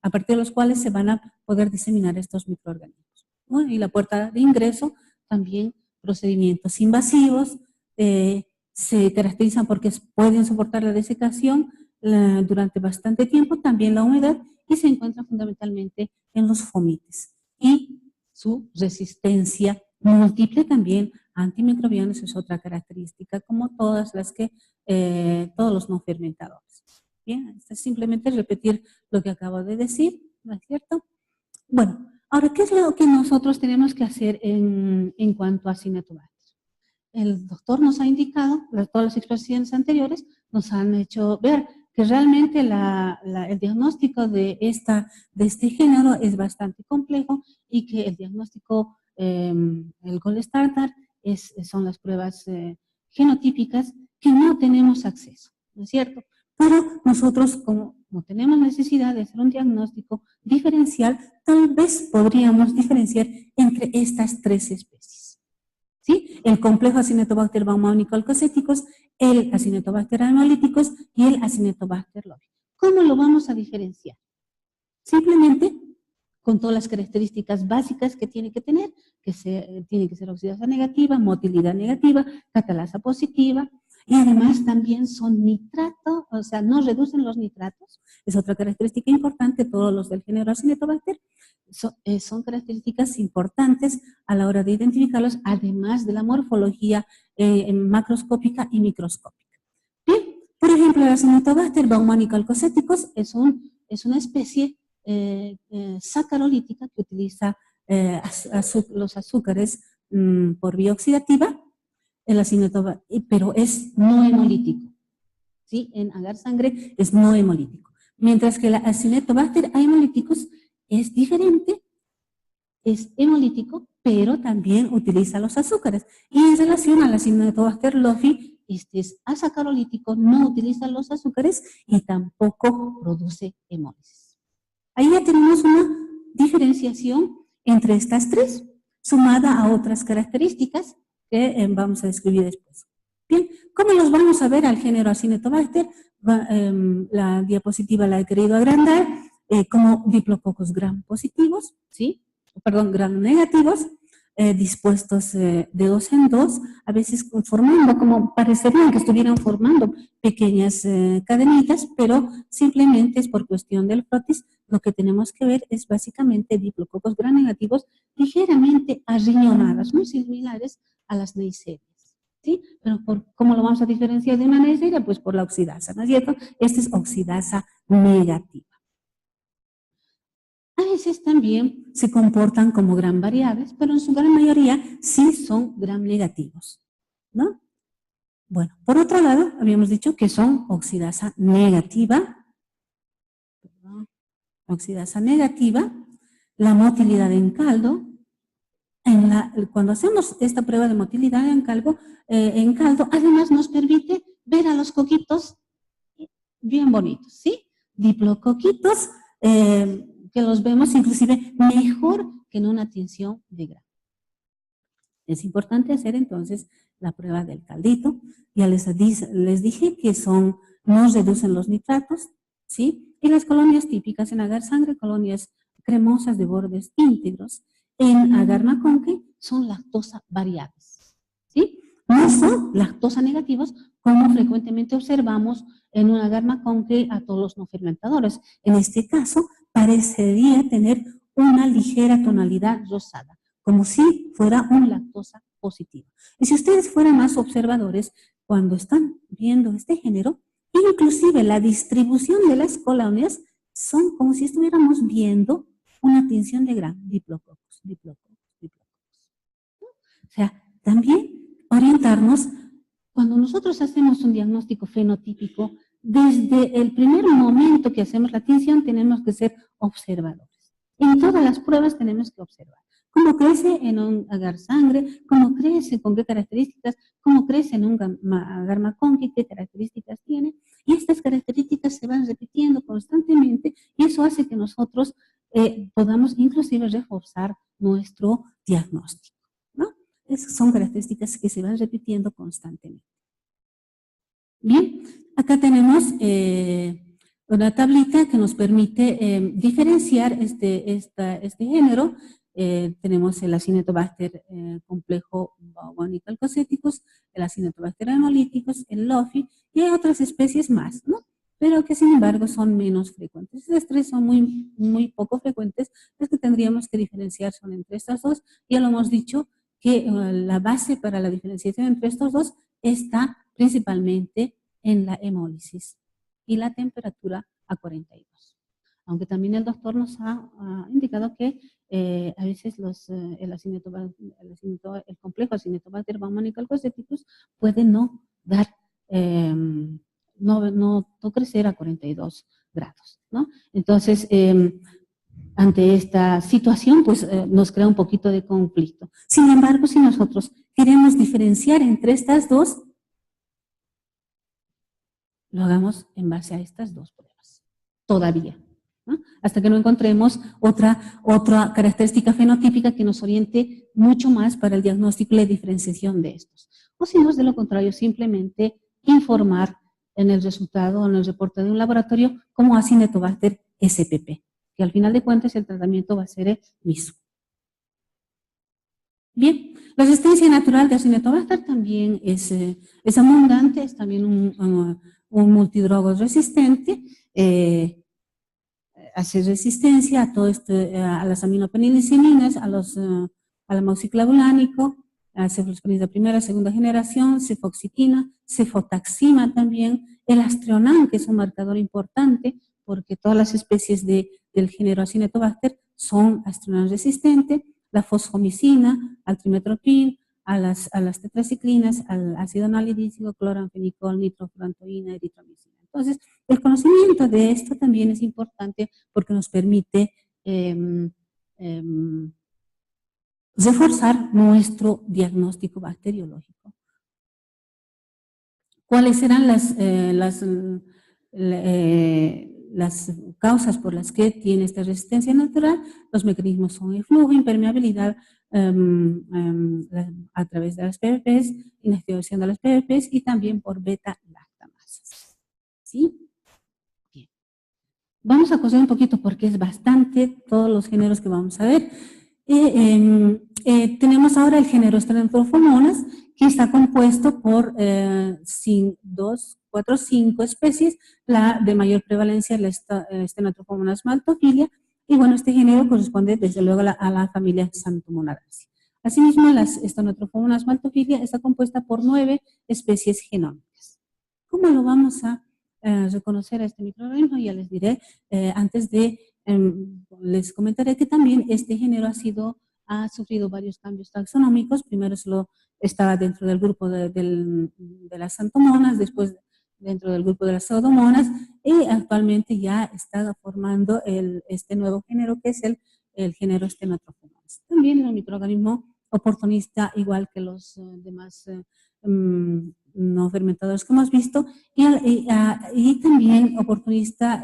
a partir de los cuales se van a poder diseminar estos microorganismos, ¿no? Y la puerta de ingreso, también procedimientos invasivos, se caracterizan porque pueden soportar la desecación durante bastante tiempo, también la humedad, y se encuentra fundamentalmente en los fomites. Y su resistencia múltiple también a antimicrobianos es otra característica, como todas las que, todos los no fermentadores. Bien, esto es simplemente repetir lo que acabo de decir, ¿no es cierto? Bueno, ahora, ¿qué es lo que nosotros tenemos que hacer en cuanto a Acinetobacter? El doctor nos ha indicado, todas las exposiciones anteriores nos han hecho ver que realmente el diagnóstico de este género es bastante complejo y que el diagnóstico, el gold standard, son las pruebas genotípicas que no tenemos acceso, ¿no es cierto? Pero nosotros, como tenemos necesidad de hacer un diagnóstico diferencial, tal vez podríamos diferenciar entre estas 3 especies, ¿sí? El complejo Acinetobacter baumannii calcocéticos, el Acinetobacter hemolyticus y el Acinetobacter lovii. ¿Cómo lo vamos a diferenciar? Simplemente con todas las características básicas que tiene que tener, tiene que ser oxidasa negativa, motilidad negativa, catalasa positiva, Y además también son nitratos, o sea, no reducen los nitratos. Es otra característica importante, todos los del género Acinetobacter son características importantes a la hora de identificarlos, además de la morfología macroscópica y microscópica. Bien, por ejemplo, el Acinetobacter baumannii-calcoceticus es una especie sacarolítica que utiliza los azúcares por vía oxidativa, el pero es no hemolítico, ¿sí? En agar sangre es no hemolítico. Mientras que el Acinetobacter hemolíticus es diferente, es hemolítico, pero también utiliza los azúcares. Y en relación al Acinetobacter lofi, este es asacarolítico, no utiliza los azúcares y tampoco produce hemólisis. Ahí ya tenemos una diferenciación entre estas tres, sumada a otras características que vamos a describir después. Bien, ¿cómo los vamos a ver al género Acinetobacter? La diapositiva la he querido agrandar, como diplococos gram positivos, ¿sí? Perdón, gram negativos, dispuestos de dos en dos, a veces formando, como parecerían que estuvieran formando pequeñas cadenitas, pero simplemente es por cuestión del frotis. Lo que tenemos que ver es básicamente diplococos gram negativos ligeramente arriñonadas, muy similares a las neiserias, ¿sí? Pero ¿cómo lo vamos a diferenciar de una neiseria? Pues por la oxidasa, ¿no es cierto? Esta es oxidasa negativa. A veces también se comportan como gram variables, pero en su gran mayoría sí son gram negativos, ¿no? Bueno, por otro lado, habíamos dicho que son oxidasa negativa, la motilidad en caldo. Cuando hacemos esta prueba de motilidad en caldo, además nos permite ver a los coquitos bien bonitos, ¿sí? Diplocoquitos, que los vemos inclusive mejor que en una tinción de grano. Es importante hacer entonces la prueba del caldito. Ya les dije que no reducen los nitratos, ¿sí? Y las colonias típicas en agar sangre, colonias cremosas de bordes íntegros. En agar maconque son lactosa variables, ¿sí? No son lactosa negativos, como frecuentemente observamos en un agar maconque a todos los no fermentadores. En este caso, parecería tener una ligera tonalidad rosada, como si fuera un lactosa positivo. Y si ustedes fueran más observadores, cuando están viendo este género, inclusive la distribución de las colonias son como si estuviéramos viendo una tinción de gram, diplococos. O sea, también orientarnos, cuando nosotros hacemos un diagnóstico fenotípico, desde el primer momento que hacemos la tinción tenemos que ser observadores. En todas las pruebas tenemos que observar cómo crece en un agar sangre, cómo crece, con qué características, cómo crece en un agar maconque, qué características tiene, y estas características se van repitiendo constantemente y eso hace que nosotros podamos inclusive reforzar nuestro diagnóstico, ¿no? Esas son características que se van repitiendo constantemente. Bien, acá tenemos una tablita que nos permite diferenciar este género. Tenemos el Acinetobacter complejo baumannii-calcoceticus, el Acinetobacter hemolíticus, el lofi, y hay otras especies más, ¿no? Pero que sin embargo son menos frecuentes. Estas tres son muy poco frecuentes. Las que tendríamos que diferenciar son entre estas dos. Ya lo hemos dicho que la base para la diferenciación entre estos dos está principalmente en la hemólisis y la temperatura a 42. Aunque también el doctor nos ha indicado que a veces el complejo Acinetobacter baumannii-calcoceticus puede no dar, no crecer a 42 grados, ¿no? Entonces, ante esta situación, pues nos crea un poquito de conflicto. Sin embargo, si nosotros queremos diferenciar entre estas dos, lo hagamos en base a estas dos pruebas, todavía, ¿no? Hasta que no encontremos otra característica fenotípica que nos oriente mucho más para el diagnóstico y la diferenciación de estos. O si no, de lo contrario, simplemente informar en el resultado o en el reporte de un laboratorio como Acinetobacter SPP, que al final de cuentas el tratamiento va a ser el mismo. Bien, la resistencia natural de Acinetobacter también es abundante, es también un multidrogo resistente, hace resistencia a todo a las aminopenilicinas, a al amoxiclavulánico, a cefalosporina de primera, segunda generación, cefoxitina, cefotaxima también, el astreonán, que es un marcador importante, porque todas las especies del género Acinetobacter son astreonán resistentes, la fosfomicina, al trimetoprim, a las tetraciclinas, al ácido anhidrícico, cloranfenicol, nitrofurantoína, eritromicina. Entonces, el conocimiento de esto también es importante porque nos permite reforzar nuestro diagnóstico bacteriológico. ¿Cuáles serán las causas por las que tiene esta resistencia natural? Los mecanismos son el flujo, impermeabilidad a través de las PBPs, inactivación de las PBPs y también por beta-lactamasas. ¿Sí? Bien. Vamos a coser un poquito porque es bastante todos los géneros que vamos a ver. Tenemos ahora el género Stenotrophomonas, que está compuesto por 5 especies, la de mayor prevalencia es la Stenotrophomonas maltophilia, y bueno, este género corresponde desde luego a la familia Xanthomonadaceae. Asimismo, las Stenotrophomonas maltophilia está compuesta por 9 especies genómicas. ¿Cómo lo vamos a reconocer a este microorganismo? Ya les diré, antes de les comentaré que también este género ha sufrido varios cambios taxonómicos. Primero estaba dentro del grupo de las xanthomonas, después dentro del grupo de las pseudomonas, y actualmente ya está formando este nuevo género, que es el género Stenotrophomonas. También es un microorganismo oportunista, igual que los demás no fermentadores que hemos visto, y también oportunista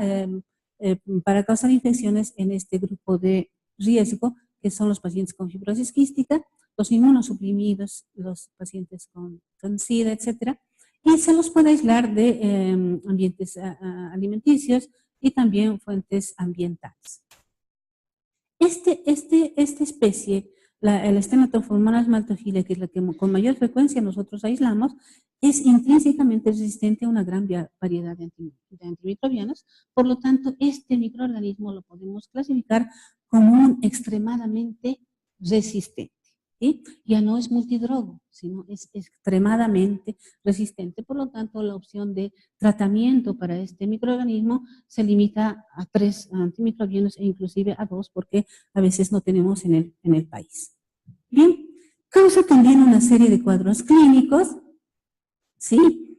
para causar infecciones en este grupo de riesgo, que son los pacientes con fibrosis quística, los inmunosuprimidos, los pacientes con SIDA, etc. Y se los puede aislar de ambientes alimenticios y también fuentes ambientales. Esta especie, el Stenotrophomonas maltophilia, que es la que con mayor frecuencia nosotros aislamos, es intrínsecamente resistente a una gran variedad de antimicrobianos. Por lo tanto, este microorganismo lo podemos clasificar como un extremadamente resistente. ¿Sí? Ya no es multidrogo, sino es extremadamente resistente. Por lo tanto, la opción de tratamiento para este microorganismo se limita a 3 antimicrobianos e inclusive a 2, porque a veces no tenemos en el país. Bien, causa también una serie de cuadros clínicos, ¿sí?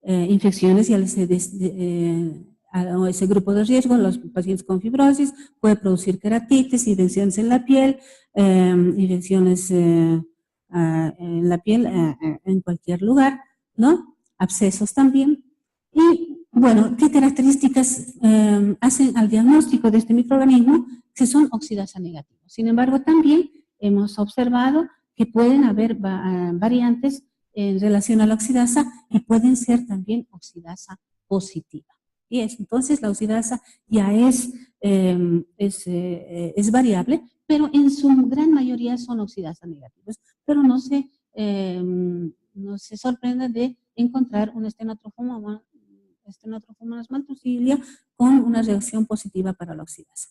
Infecciones, ya les a ese grupo de riesgo, los pacientes con fibrosis, puede producir queratitis, infecciones en la piel, infecciones en la piel en cualquier lugar, ¿no? Abscesos también. Y, bueno, ¿qué características hacen al diagnóstico de este microorganismo? Que son oxidasa negativos. Sin embargo, también hemos observado que pueden haber variantes en relación a la oxidasa y pueden ser también oxidasa positiva. Y entonces la oxidasa ya es variable, pero en su gran mayoría son oxidasas negativas. Pero no se sorprenda de encontrar un Stenotrophomonas maltophilia con una reacción positiva para la oxidasa.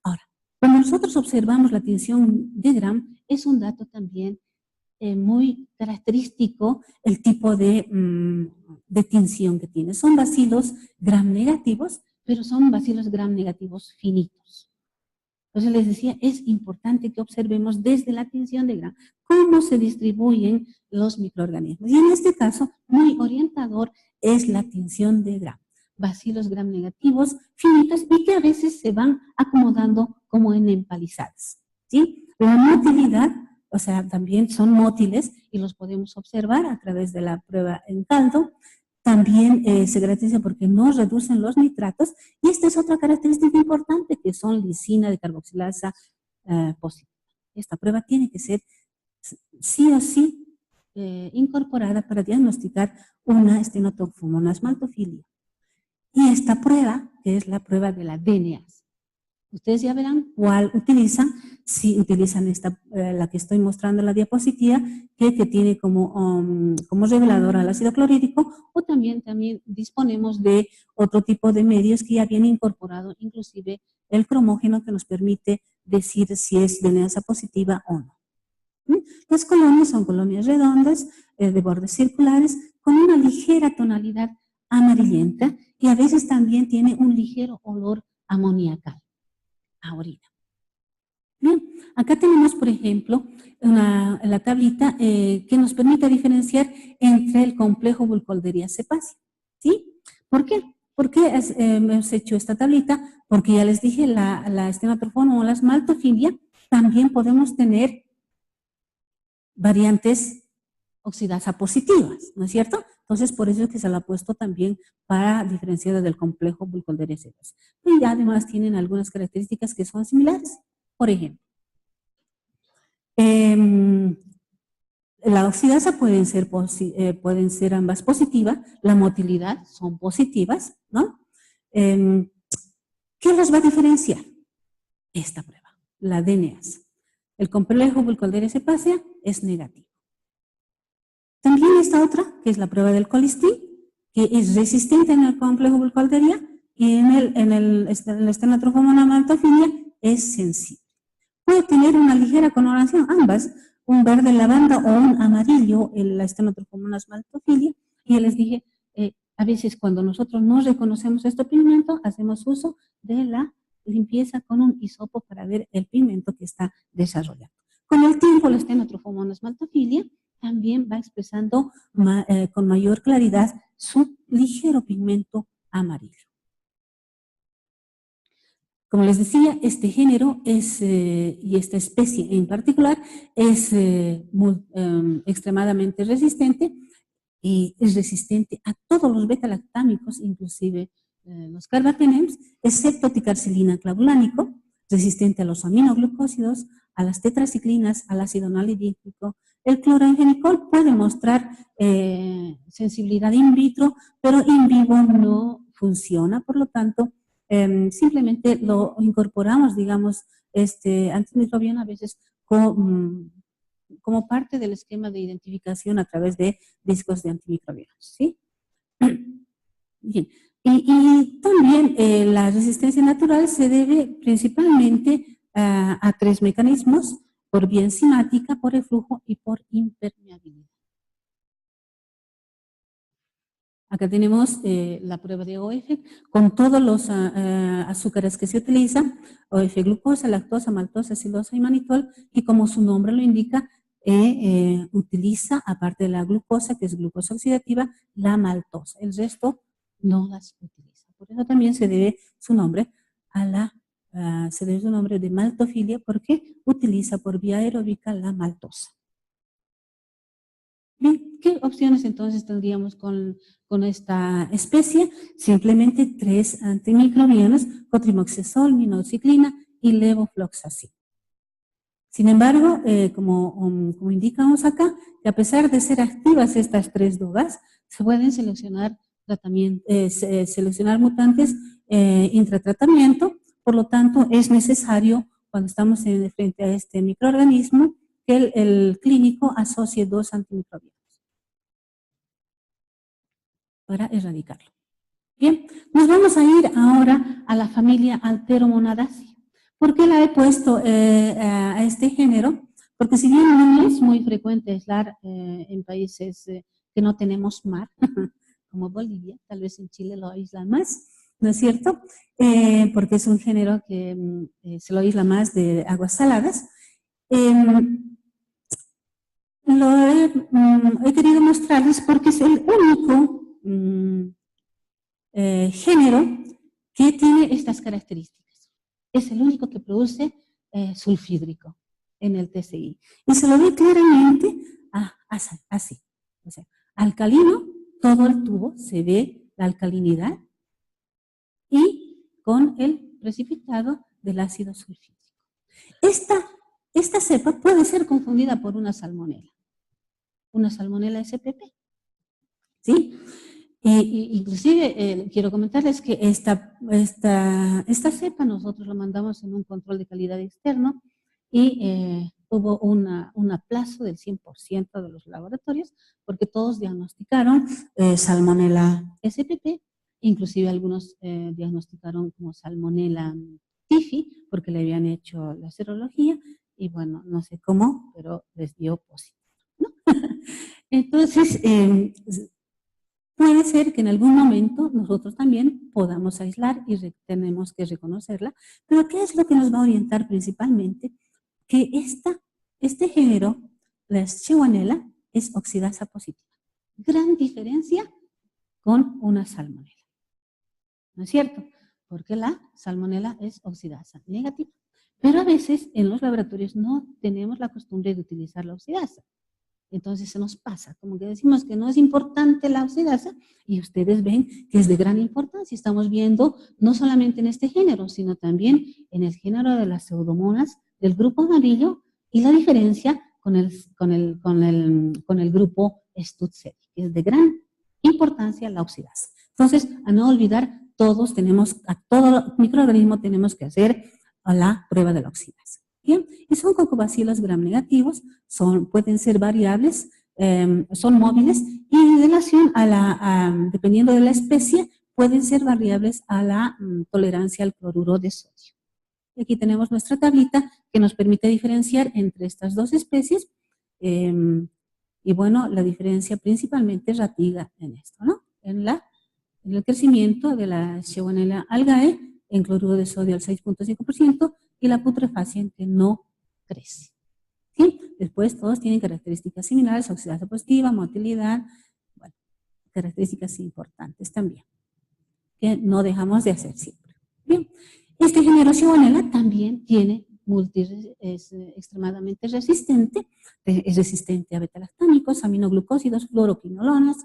Ahora, cuando nosotros observamos la tinción de Gram, es un dato también muy característico el tipo de tinción que tiene. Son bacilos gram negativos, pero son bacilos gram negativos finitos. Entonces les decía, es importante que observemos desde la tinción de Gram cómo se distribuyen los microorganismos. Y en este caso, muy orientador es la tinción de Gram. Bacilos gram negativos finitos y que a veces se van acomodando como en empalizadas. ¿Sí? La motilidad, o sea, también son mótiles y los podemos observar a través de la prueba en caldo. También se caracteriza porque no reducen los nitratos, y esta es otra característica importante, que son lisina de carboxilasa positiva. Esta prueba tiene que ser sí o sí incorporada para diagnosticar una Stenotrophomonas maltophilia. Y esta prueba, que es la prueba de la DNase. Ustedes ya verán cuál utilizan, si utilizan esta, la que estoy mostrando en la diapositiva, que tiene como revelador al ácido clorhídrico, o también disponemos de otro tipo de medios que ya viene incorporado, inclusive el cromógeno, que nos permite decir si es veneosa positiva o no. Las colonias son colonias redondas, de bordes circulares, con una ligera tonalidad amarillenta y a veces también tiene un ligero olor amoníacal a orina. Bien, acá tenemos, por ejemplo, la tablita que nos permite diferenciar entre el complejo Burkholderia cepacia. ¿Sí? ¿Por qué? ¿Por qué hemos hecho esta tablita? Porque ya les dije, la Stenotrophomo o la Smaltophilia también podemos tener variantes oxidasa positivas, ¿no es cierto? Entonces, por eso es que se la ha puesto también para diferenciar del complejo Burkholderia cepacia. Y además tienen algunas características que son similares. Por ejemplo, la oxidasa pueden ser ambas positivas, la motilidad son positivas, ¿no? ¿Qué los va a diferenciar? Esta prueba, la DNase. El complejo Burkholderia cepacia es negativo. También esta otra, que es la prueba del colistin, que es resistente en el complejo Burkholderia y en la Stenotrophomo Smaltophilia es sensible. Puede tener una ligera coloración, ambas, un verde lavanda o un amarillo en la Stenotrophomo Smaltophilia. Y ya les dije, a veces cuando nosotros no reconocemos este pigmento, hacemos uso de la limpieza con un hisopo para ver el pigmento que está desarrollando. Con el tiempo, la Stenotrophomo Smaltophilia también va expresando con mayor claridad su ligero pigmento amarillo. Como les decía, este género y esta especie en particular es extremadamente resistente y es resistente a todos los beta-lactámicos, inclusive los carbapenems, excepto ticarcilina clavulánico, resistente a los aminoglucósidos, a las tetraciclinas, al ácido nalidínico. El clorangénicol puede mostrar sensibilidad in vitro, pero in vivo no funciona, por lo tanto, simplemente lo incorporamos, digamos, antimicrobiano a veces como parte del esquema de identificación a través de discos de antimicrobianos, ¿sí? Bien. Y también la resistencia natural se debe principalmente a tres mecanismos: por vía enzimática, por reflujo y por impermeabilidad. Acá tenemos la prueba de OF con todos los azúcares que se utilizan: OF glucosa, lactosa, maltosa, silosa y manitol, y como su nombre lo indica, utiliza, aparte de la glucosa, que es glucosa oxidativa, la maltosa. El resto no las utiliza. Por eso también se debe su nombre de maltofilia, porque utiliza por vía aeróbica la maltosa. Bien, ¿qué opciones entonces tendríamos con esta especie? Simplemente tres antimicrobianos: cotrimoxazol, minoxiclina y levofloxacin. Sin embargo, como indicamos acá, que a pesar de ser activas estas tres drogas, se pueden seleccionar mutantes intratratamiento. Por lo tanto, es necesario, cuando estamos frente a este microorganismo, que el clínico asocie dos antimicrobianos para erradicarlo. Bien, nos vamos a ir ahora a la familia Alteromonadaceae. ¿Por qué la he puesto a este género? Porque si bien no es muy frecuente aislar en países que no tenemos mar, como Bolivia, tal vez en Chile lo aíslan más, ¿no es cierto? Porque es un género que se lo aísla más de aguas saladas. He querido mostrarles porque es el único género que tiene estas características. Es el único que produce sulfídrico en el TCI. Y se lo ve claramente así. O sea, alcalino, todo el tubo se ve la alcalinidad y con el precipitado del ácido sulfídrico. Esta cepa puede ser confundida por una salmonela SPP. ¿Sí? Inclusive quiero comentarles que esta cepa nosotros lo mandamos en un control de calidad externo y hubo un aplazo del 100% de los laboratorios porque todos diagnosticaron Salmonella spp, inclusive algunos diagnosticaron como Salmonella typhi porque le habían hecho la serología y bueno, no sé cómo, pero les dio positivo, ¿no? Entonces, puede ser que en algún momento nosotros también podamos aislar y tenemos que reconocerla, pero ¿qué es lo que nos va a orientar principalmente? Que este género, la Shigella, es oxidasa positiva. Gran diferencia con una salmonela. ¿No es cierto? Porque la salmonela es oxidasa negativa. Pero a veces en los laboratorios no tenemos la costumbre de utilizar la oxidasa. Entonces se nos pasa, como que decimos que no es importante la oxidasa y ustedes ven que es de gran importancia. Estamos viendo no solamente en este género, sino también en el género de las pseudomonas del grupo amarillo y la diferencia con el grupo Stutzeri, que es de gran importancia la oxidasa. Entonces, a no olvidar, a todo microorganismo tenemos que hacer la prueba de la oxidasa. Bien, y son cocobacilos gram negativos, pueden ser variables, son móviles y en relación dependiendo de la especie, pueden ser variables a la tolerancia al cloruro de sodio. Y aquí tenemos nuestra tablita que nos permite diferenciar entre estas dos especies y bueno, la diferencia principalmente radica en esto, ¿no? En el crecimiento de la Shigella algae en cloruro de sodio al 6.5% y la putrefacción que no crece. ¿Sí? Después todos tienen características similares, oxidasa positiva, motilidad, bueno, características importantes también, que no dejamos de hacer siempre. Bien, este género Shigella también es extremadamente resistente, es resistente a beta-lactámicos, aminoglucósidos, fluoroquinolonas,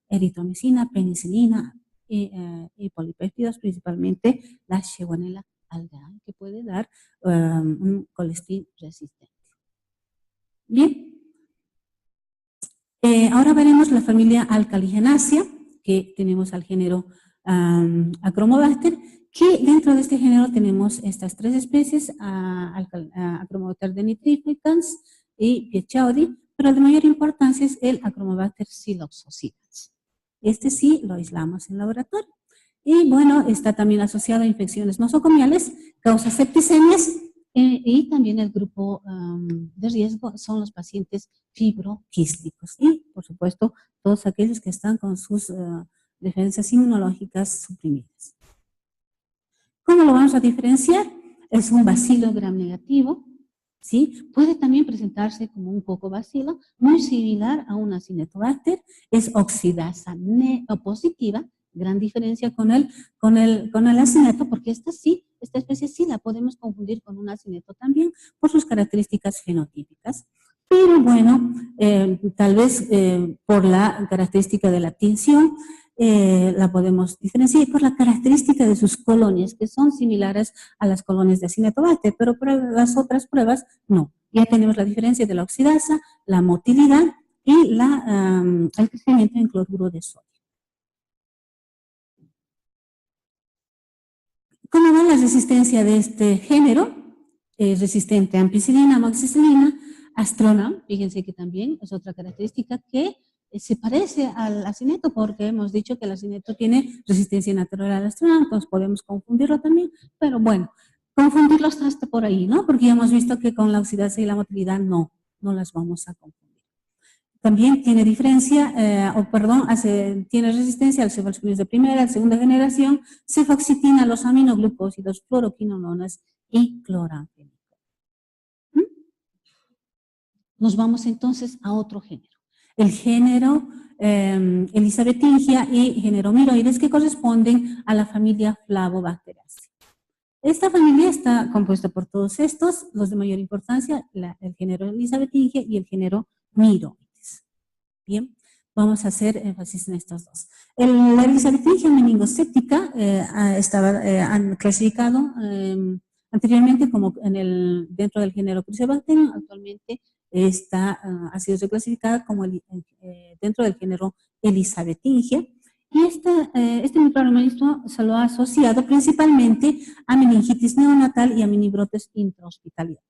eritromicina, penicilina y polipéptidos, principalmente la Shigella algae, que puede dar un colesterol resistente. Bien, ahora veremos la familia Alcaligenaceae, que tenemos al género Achromobacter, que dentro de este género tenemos estas tres especies, Achromobacter denitrificans y Piachaudi, pero de mayor importancia es el Achromobacter siloxoscitans. Este sí lo aislamos en laboratorio. Y bueno, está también asociado a infecciones nosocomiales, causa septicemias y también el grupo de riesgo son los pacientes fibroquísticos y, por supuesto, todos aquellos que están con sus defensas inmunológicas suprimidas. ¿Cómo lo vamos a diferenciar? Es un bacilo gram negativo, ¿sí? Puede también presentarse como un cocobacilo, muy similar a una Acinetobacter, es oxidasa positiva, gran diferencia con el acineto, porque esta especie sí la podemos confundir con un acineto también por sus características fenotípicas. Pero bueno, tal vez por la característica de la tinción, la podemos diferenciar por la característica de sus colonias, que son similares a las colonias de Acinetobacter, pero para las otras pruebas no. Ya tenemos la diferencia de la oxidasa, la motilidad y el crecimiento en cloruro de sodio. ¿Cómo va la resistencia de este género? Es resistente a ampicilina, amoxicilina, Astronam, fíjense que también es otra característica que se parece al acineto, porque hemos dicho que el acineto tiene resistencia natural al Astronam, entonces podemos confundirlo también, pero bueno, confundirlo hasta por ahí, ¿no? Porque ya hemos visto que con la oxidasa y la motilidad no las vamos a confundir. También tiene tiene resistencia al cefoxinas de primera, segunda generación, cefoxitina, los aminoglucósidos, fluoroquinolonas y cloranfénico. Nos vamos entonces a otro género. El género Elisabethingia y género Miroides, que corresponden a la familia Flavobacteriaceae. Esta familia está compuesta por todos estos, los de mayor importancia, el género Elisabethingia y el género Miroides. Bien, vamos a hacer énfasis en estos dos. La Elisabethingia meningocéptica han clasificado anteriormente como dentro del género Cruciabacterium, actualmente ha sido reclasificada como dentro del género Elisabethingia Y este microorganismo se lo ha asociado principalmente a meningitis neonatal y a minibrotes intrahospitalarios,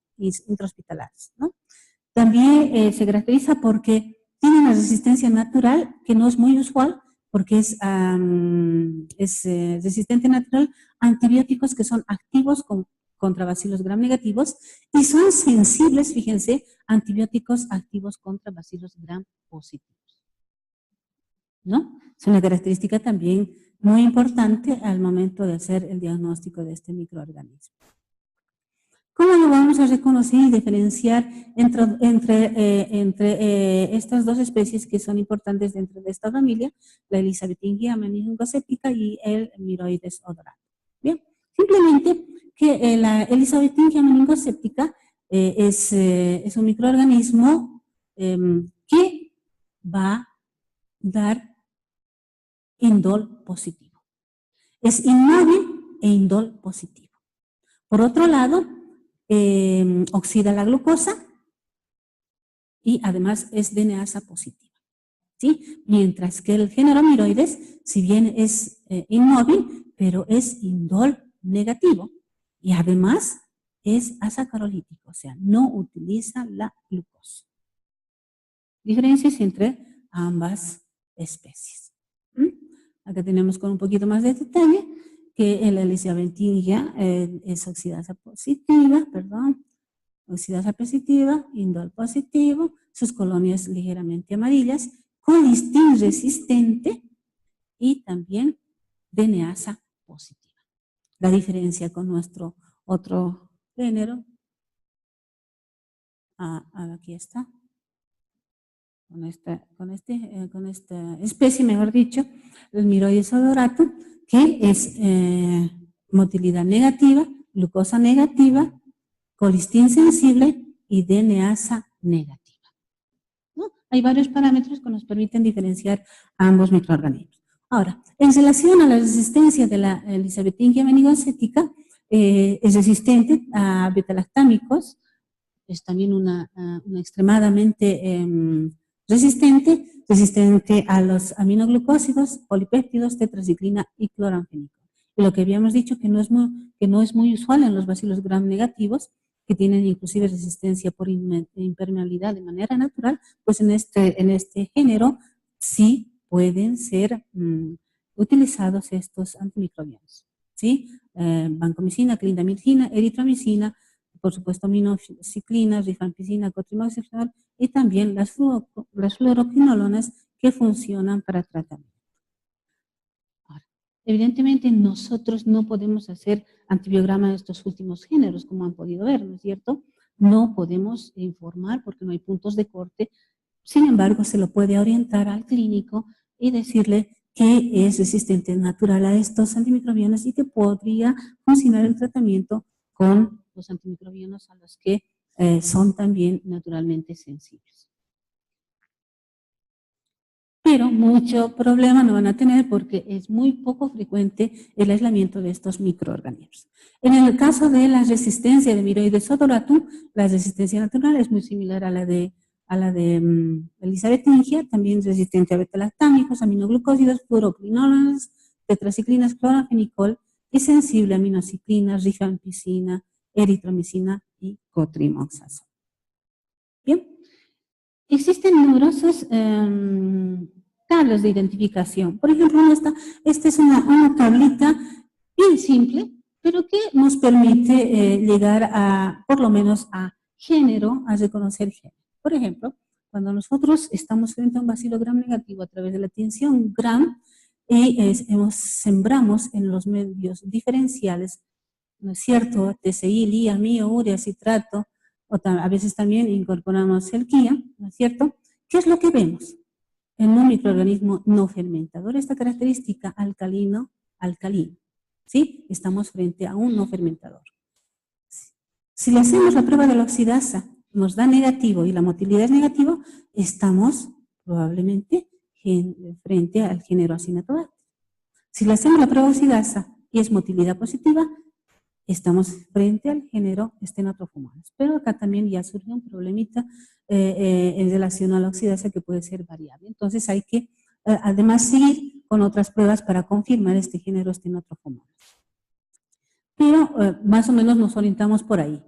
¿no? También se caracteriza porque tiene una resistencia natural que no es muy usual, porque es resistente natural a antibióticos que son activos contra bacilos gram negativos y son sensibles, fíjense, a antibióticos activos contra bacilos gram positivos, ¿no? Es una característica también muy importante al momento de hacer el diagnóstico de este microorganismo. ¿Cómo lo vamos a reconocer y diferenciar entre estas dos especies que son importantes dentro de esta familia, la Elisabethingia meningoséptica y el Miroides odoratum? Bien, simplemente que la Elisabethingia meningoséptica es un microorganismo que va a dar indol positivo. Es inmóvil e indol positivo. Por otro lado, oxida la glucosa y además es DNasa positiva, ¿sí? Mientras que el género Miroides, si bien es inmóvil, pero es indol negativo y además es asacarolítico, o sea, no utiliza la glucosa. Diferencias entre ambas especies. Acá tenemos con un poquito más de detalle que la Elisabethingia es oxidasa positiva, oxidasa positiva, indol positivo, sus colonias ligeramente amarillas, colistin resistente y también DNasa positiva. La diferencia con nuestro otro género, aquí está, con esta especie, mejor dicho, el Miroides odoratum, que es motilidad negativa, glucosa negativa, colistin sensible y DNasa negativa, ¿no? Hay varios parámetros que nos permiten diferenciar ambos microorganismos. Ahora, en relación a la resistencia de la Elisabethingia meningocética, es resistente a betalactámicos, es también una extremadamente resistente a los aminoglucósidos, polipéptidos, tetraciclina y cloranfenicol. Y lo que habíamos dicho que no es muy usual en los bacilos gram negativos, que tienen inclusive resistencia por impermeabilidad de manera natural, pues en este género sí pueden ser utilizados estos antimicrobianos, ¿sí? Vancomicina, clindamicina, eritromicina, por supuesto aminociclinas, rifampicina, cotrimoxifenol y también las fluoroquinolonas que funcionan para tratamiento. Ahora, evidentemente nosotros no podemos hacer antibiograma de estos últimos géneros, como han podido ver, ¿no es cierto? No podemos informar porque no hay puntos de corte. Sin embargo, se lo puede orientar al clínico y decirle que es resistente natural a estos antimicrobianos y que podría funcionar el tratamiento con los antimicrobianos a los que son también naturalmente sensibles. Pero mucho problema no van a tener porque es muy poco frecuente el aislamiento de estos microorganismos. En el caso de la resistencia de Miroides odoratum, la resistencia natural es muy similar a la de Elisabethingia, también resistente a betalactámicos, aminoglucósidos, fluoroquinolonas, tetraciclinas, cloranfenicol y sensible a aminociclinas, rifampicina, eritromicina y cotrimoxazol. Bien, existen numerosas tablas de identificación. Por ejemplo, esta es una tablita bien simple, pero que nos permite llegar a, por lo menos, a género, a reconocer género. Por ejemplo, cuando nosotros estamos frente a un bacilo gram negativo a través de la tinción gram y sembramos en los medios diferenciales, ¿no es cierto? TCI, LIA, MIO, urea, citrato, a veces también incorporamos el KIA, ¿no es cierto? ¿Qué es lo que vemos? En un microorganismo no fermentador, esta característica alcalino, ¿sí? Estamos frente a un no fermentador. Si le hacemos la prueba de la oxidasa, nos da negativo y la motilidad es negativa, estamos probablemente frente al género Acinetobacter. Si le hacemos la prueba de oxidasa y es motilidad positiva, estamos frente al género Stenotrophomonas. Pero acá también ya surge un problemita en relación a la oxidasa que puede ser variable. Entonces hay que además seguir con otras pruebas para confirmar este género estenotrophomonas. Pero más o menos nos orientamos por ahí.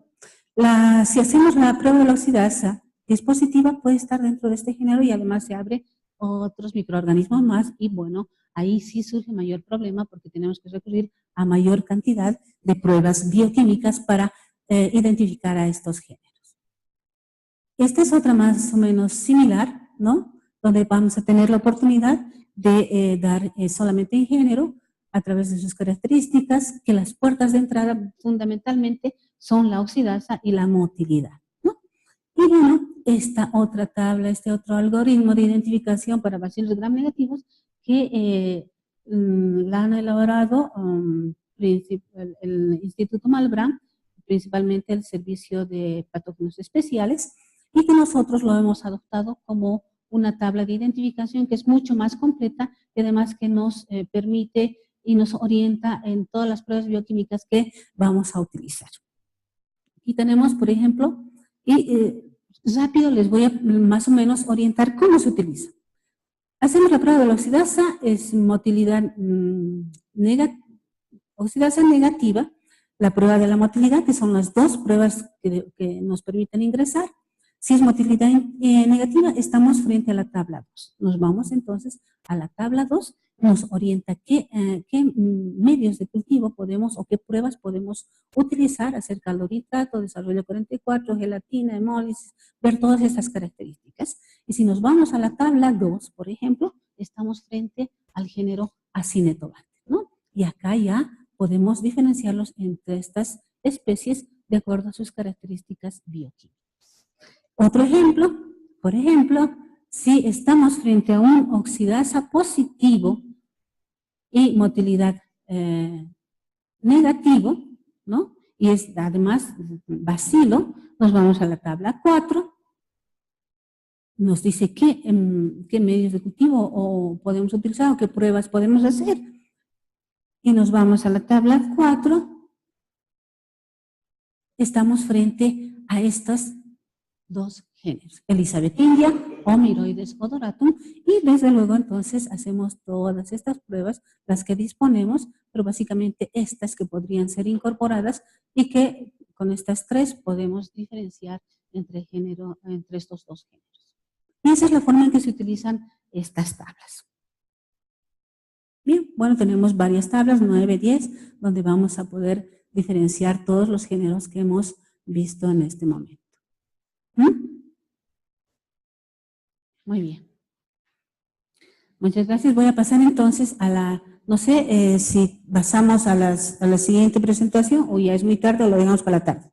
Si hacemos la prueba de la oxidasa, que es positiva, puede estar dentro de este género y además se abre otros microorganismos más y bueno, ahí sí surge mayor problema porque tenemos que recurrir a mayor cantidad de pruebas bioquímicas para identificar a estos géneros. Esta es otra más o menos similar, ¿no? Donde vamos a tener la oportunidad de dar solamente en género a través de sus características, que las puertas de entrada fundamentalmente son la oxidasa y la motilidad, ¿no? Y bueno, esta otra tabla, este otro algoritmo de identificación para bacilos gram negativos que la han elaborado el Instituto Malbrán, principalmente el Servicio de Patógenos Especiales, y que nosotros lo hemos adoptado como una tabla de identificación que es mucho más completa y además que nos permite y nos orienta en todas las pruebas bioquímicas que vamos a utilizar. Aquí tenemos, por ejemplo, y rápido les voy a más o menos orientar cómo se utiliza. Hacemos la prueba de la oxidasa, es motilidad oxidasa negativa, la prueba de la motilidad, que son las dos pruebas que nos permiten ingresar. Si es motilidad negativa, estamos frente a la tabla 2. Nos vamos entonces a la tabla 2, nos orienta qué medios de cultivo podemos o qué pruebas podemos utilizar, hacer caldo de hidrato, desarrollo 44, gelatina, hemólisis, ver todas estas características. Y si nos vamos a la tabla 2, por ejemplo, estamos frente al género Acinetobacter, ¿no? Y acá ya podemos diferenciarlos entre estas especies de acuerdo a sus características bioquímicas. Otro ejemplo, por ejemplo, si estamos frente a un oxidasa positivo y motilidad negativo, ¿no? Y es además bacilo, nos vamos a la tabla 4, nos dice qué medios de cultivo o podemos utilizar o qué pruebas podemos hacer. Y nos vamos a la tabla 4, estamos frente a estos dos géneros, Elisabethindia o Miroides odoratum, y desde luego entonces hacemos todas estas pruebas, las que disponemos, pero básicamente estas que podrían ser incorporadas y que con estas tres podemos diferenciar entre estos dos géneros. Y esa es la forma en que se utilizan estas tablas. Bien, bueno, tenemos varias tablas, 9, 10, donde vamos a poder diferenciar todos los géneros que hemos visto en este momento. Muy bien. Muchas gracias. Voy a pasar entonces a no sé si pasamos a la siguiente presentación o ya es muy tarde o lo dejamos para la tarde.